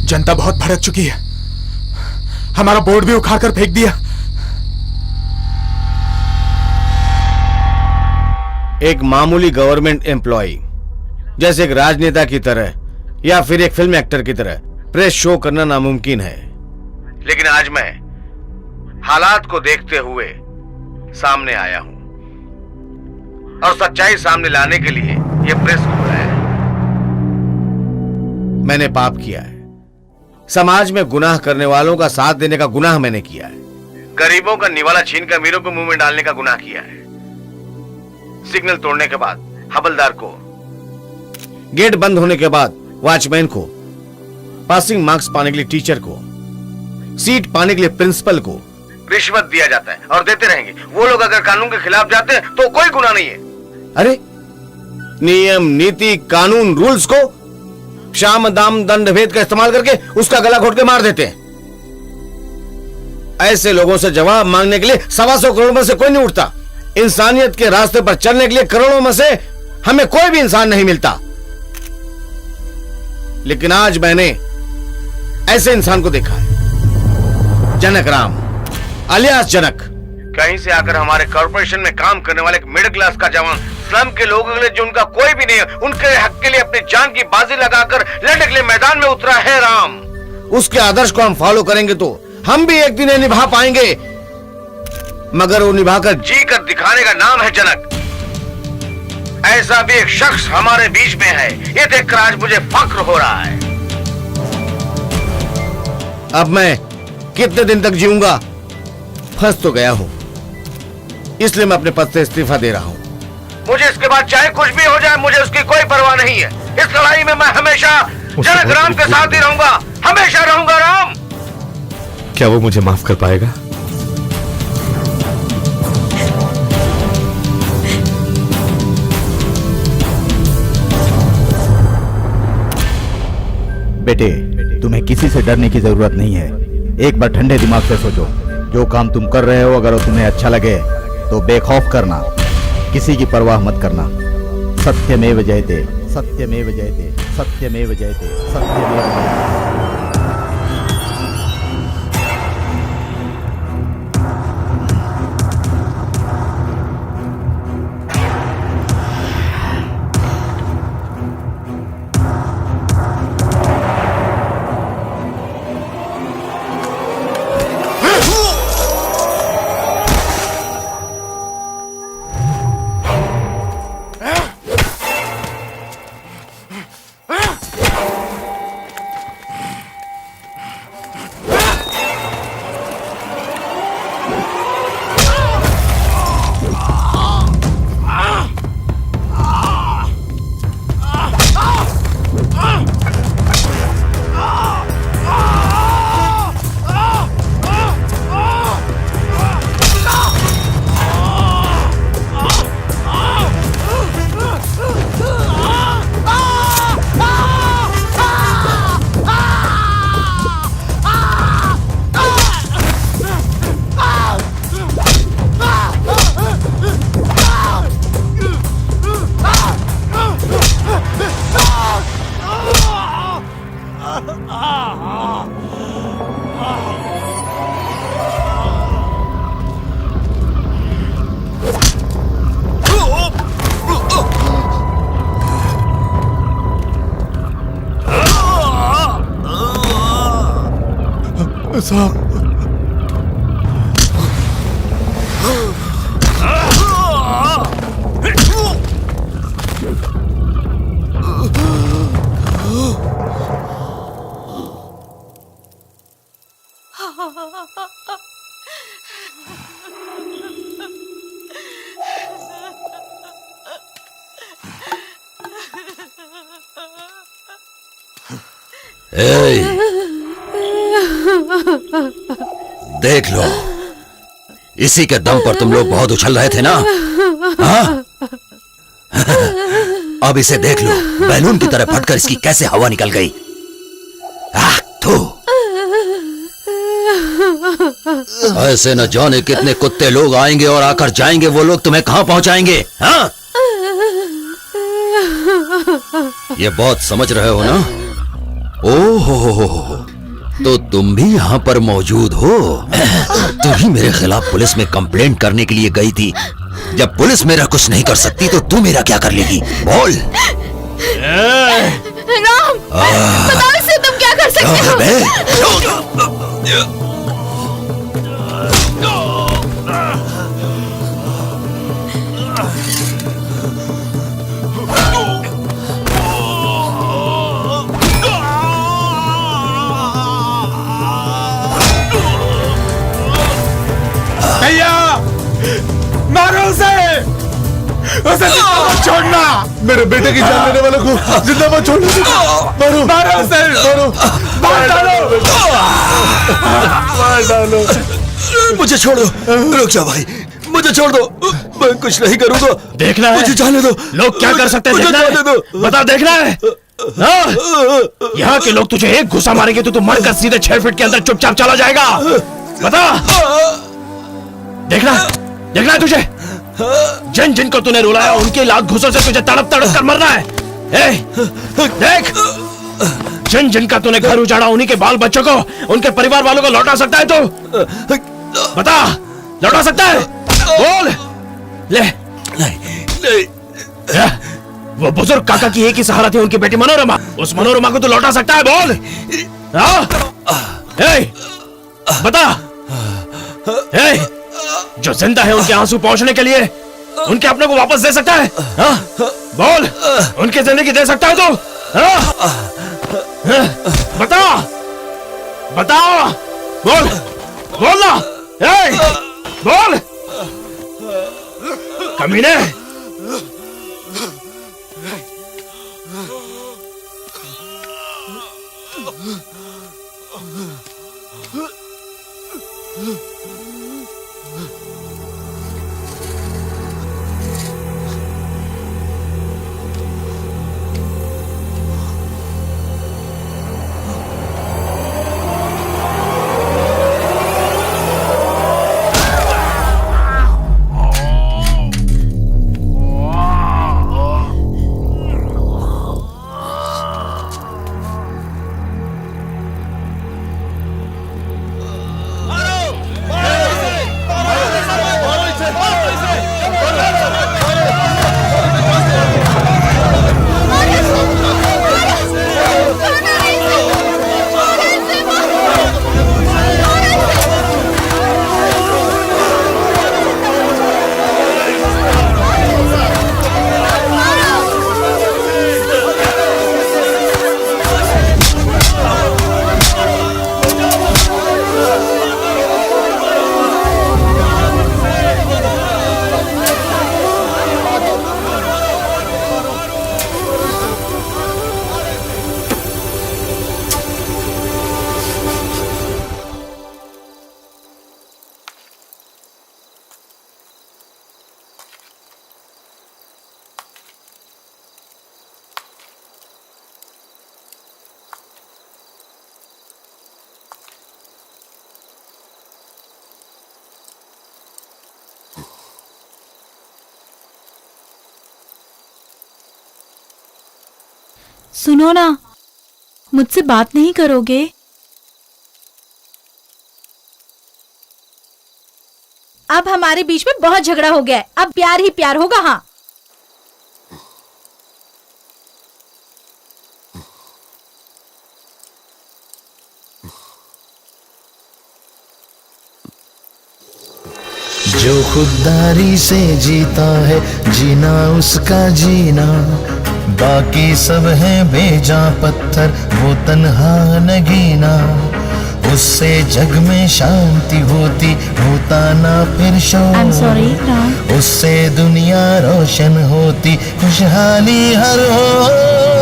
जनता बहुत भड़क चुकी है। हमारा बोर्ड भी उखाड़ कर फेंक दिया। एक मामूली गवर्नमेंट एम्प्लॉय जैसे एक राजनेता की तरह या फिर एक फिल्म एक्टर की तरह प्रेस शो करना नामुमकिन है, लेकिन आज मैं हालात को देखते हुए सामने आया हूं और सच्चाई सामने लाने के लिए यह प्रेस को बुलाया है। मैंने पाप किया है, समाज में गुनाह करने वालों का साथ देने का गुनाह मैंने किया है, गरीबों का निवाला छीनकर अमीरों को मुंह में डालने का गुनाह किया है, सिग्नल तोड़ने के बाद हवलदार को, गेट बंद होने के बाद वॉचमैन को, पासिंग मार्क्स पाने के लिए टीचर को, सीट पाने के लिए प्रिंसिपल को रिश्वत दिया जाता है और देते रहेंगे। वो लोग अगर कानून के खिलाफ जाते हैं तो कोई गुनाह नहीं है। अरे नियम नीति कानून रूल्स को शाम दाम दंड भेद का इस्तेमाल करके उसका गला घोट के मार देते हैं। ऐसे लोगों से जवाब मांगने के लिए 125 करोड़ में से कोई नहीं उठता। इंसानियत के रास्ते पर चलने के लिए करोड़ों में से हमें कोई भी इंसान नहीं मिलता, लेकिन आज मैंने ऐसे इंसान को देखा है, जनक राम अलियास जनक। कहीं से आकर हमारे कॉर्पोरेशन में काम करने वाले एक मिडिल क्लास का जवान, स्लम के लोगों के लिए जो उनका कोई भी नहीं है, उनके हक के लिए अपनी जान की बाजी लगाकर लड़ने के लिए मैदान में उतरा है राम। उसके आदर्श को हम फॉलो करेंगे तो हम भी एक दिन ये निभा पाएंगे, मगर वो निभाकर जी कर दिखाने का नाम है जनक। ऐसा भी एक शख्स हमारे बीच में है, ये देखकर आज मुझे फख्र हो रहा है। अब मैं कितने दिन तक जीऊंगा? फंस तो गया हूं, इसलिए मैं अपने पद से इस्तीफा दे रहा हूं। मुझे इसके बाद चाहे कुछ भी हो जाए, मुझे उसकी कोई परवाह नहीं है। इस लड़ाई में मैं हमेशा जनक राम के साथ ही रहूंगा, हमेशा रहूंगा राम। क्या वो मुझे माफ कर पाएगा? बेटे, तुम्हें किसी से डरने की जरूरत नहीं है। एक बार ठंडे दिमाग से सोचो, जो काम तुम कर रहे हो अगर वो तुम्हें अच्छा लगे तो बेखौफ करना, किसी की परवाह मत करना। सत्यमेव जयते, सत्यमेव जयते, सत्यमेव जयते, सत्यमेव जयते। साहब। ए, देख लो, इसी के दम पर तुम लोग बहुत उछल रहे थे ना? हाँ? अब इसे देख लो, बैलून की तरह फटकर इसकी कैसे हवा निकल गई। थू। ऐसे न जाने कितने कुत्ते लोग आएंगे और आकर जाएंगे, वो लोग तुम्हें कहां पहुंचाएंगे? हाँ? ये बहुत समझ रहे हो ना? ओहो, तो तुम भी यहाँ पर मौजूद हो। तुम ही मेरे खिलाफ पुलिस में कंप्लेंट करने के लिए गई थी। जब पुलिस मेरा कुछ नहीं कर सकती तो तू मेरा क्या कर लेगी? बोल। राम, बताओ इसे तुम क्या कर सकते हो? भैया मारो उसे जिंदा मत छोड़ना। मेरे बेटे की जान लेने वालों को जिंदा मत छोड़ना। मारो मारो उसे, मार डालो, मार डालो। मुझे छोड़ दो, रुक जा भाई, मुझे छोड़ दो, मैं कुछ नहीं करूंगा। देखना है, मुझे जाने दो। लोग क्या कर सकते हैं, मुझे देखना जाने है। दो। बता, देखना है। यहाँ के लोग तुझे एक घुसा मारेंगे तो तू मरकर सीधे 6 फीट के अंदर चुपचाप चला जाएगा। बता, देखना है तुझे। जिन जिनको तूने रुलाया उनकी लात घुसों से तुझे तड़प तड़प कर मरना है। देख, जिन जिनका तूने घर उजाड़ा उन्हीं के बाल बच्चों को, उनके परिवार वालों को लौटा सकता है तो बता, लौटा सकता है? बोल। ले, नहीं। वो बुजुर्ग काका की एक ही सहारा थी, उनकी बेटी मनोरमा। उस मनोरमा को तू लौटा सकता है? बोल। बता। जो जिंदा है उनके आंसू पहुंचने के लिए उनके अपने को वापस दे सकता है? बोल, उनकी जिंदगी दे सकता है तू? बता, बोल, बोलना, बोल, कमीने। सुनो ना, मुझसे बात नहीं करोगे? अब हमारे बीच में बहुत झगड़ा हो गया है, अब प्यार ही प्यार होगा। हाँ, जो खुददारी से जीता है जीना उसका जीना, बाकी सब है बेजा पत्थर वो तन्हा नगीना। उससे जग में शांति होती होता ना फिर शोर, उससे दुनिया रोशन होती खुशहाली हर हो।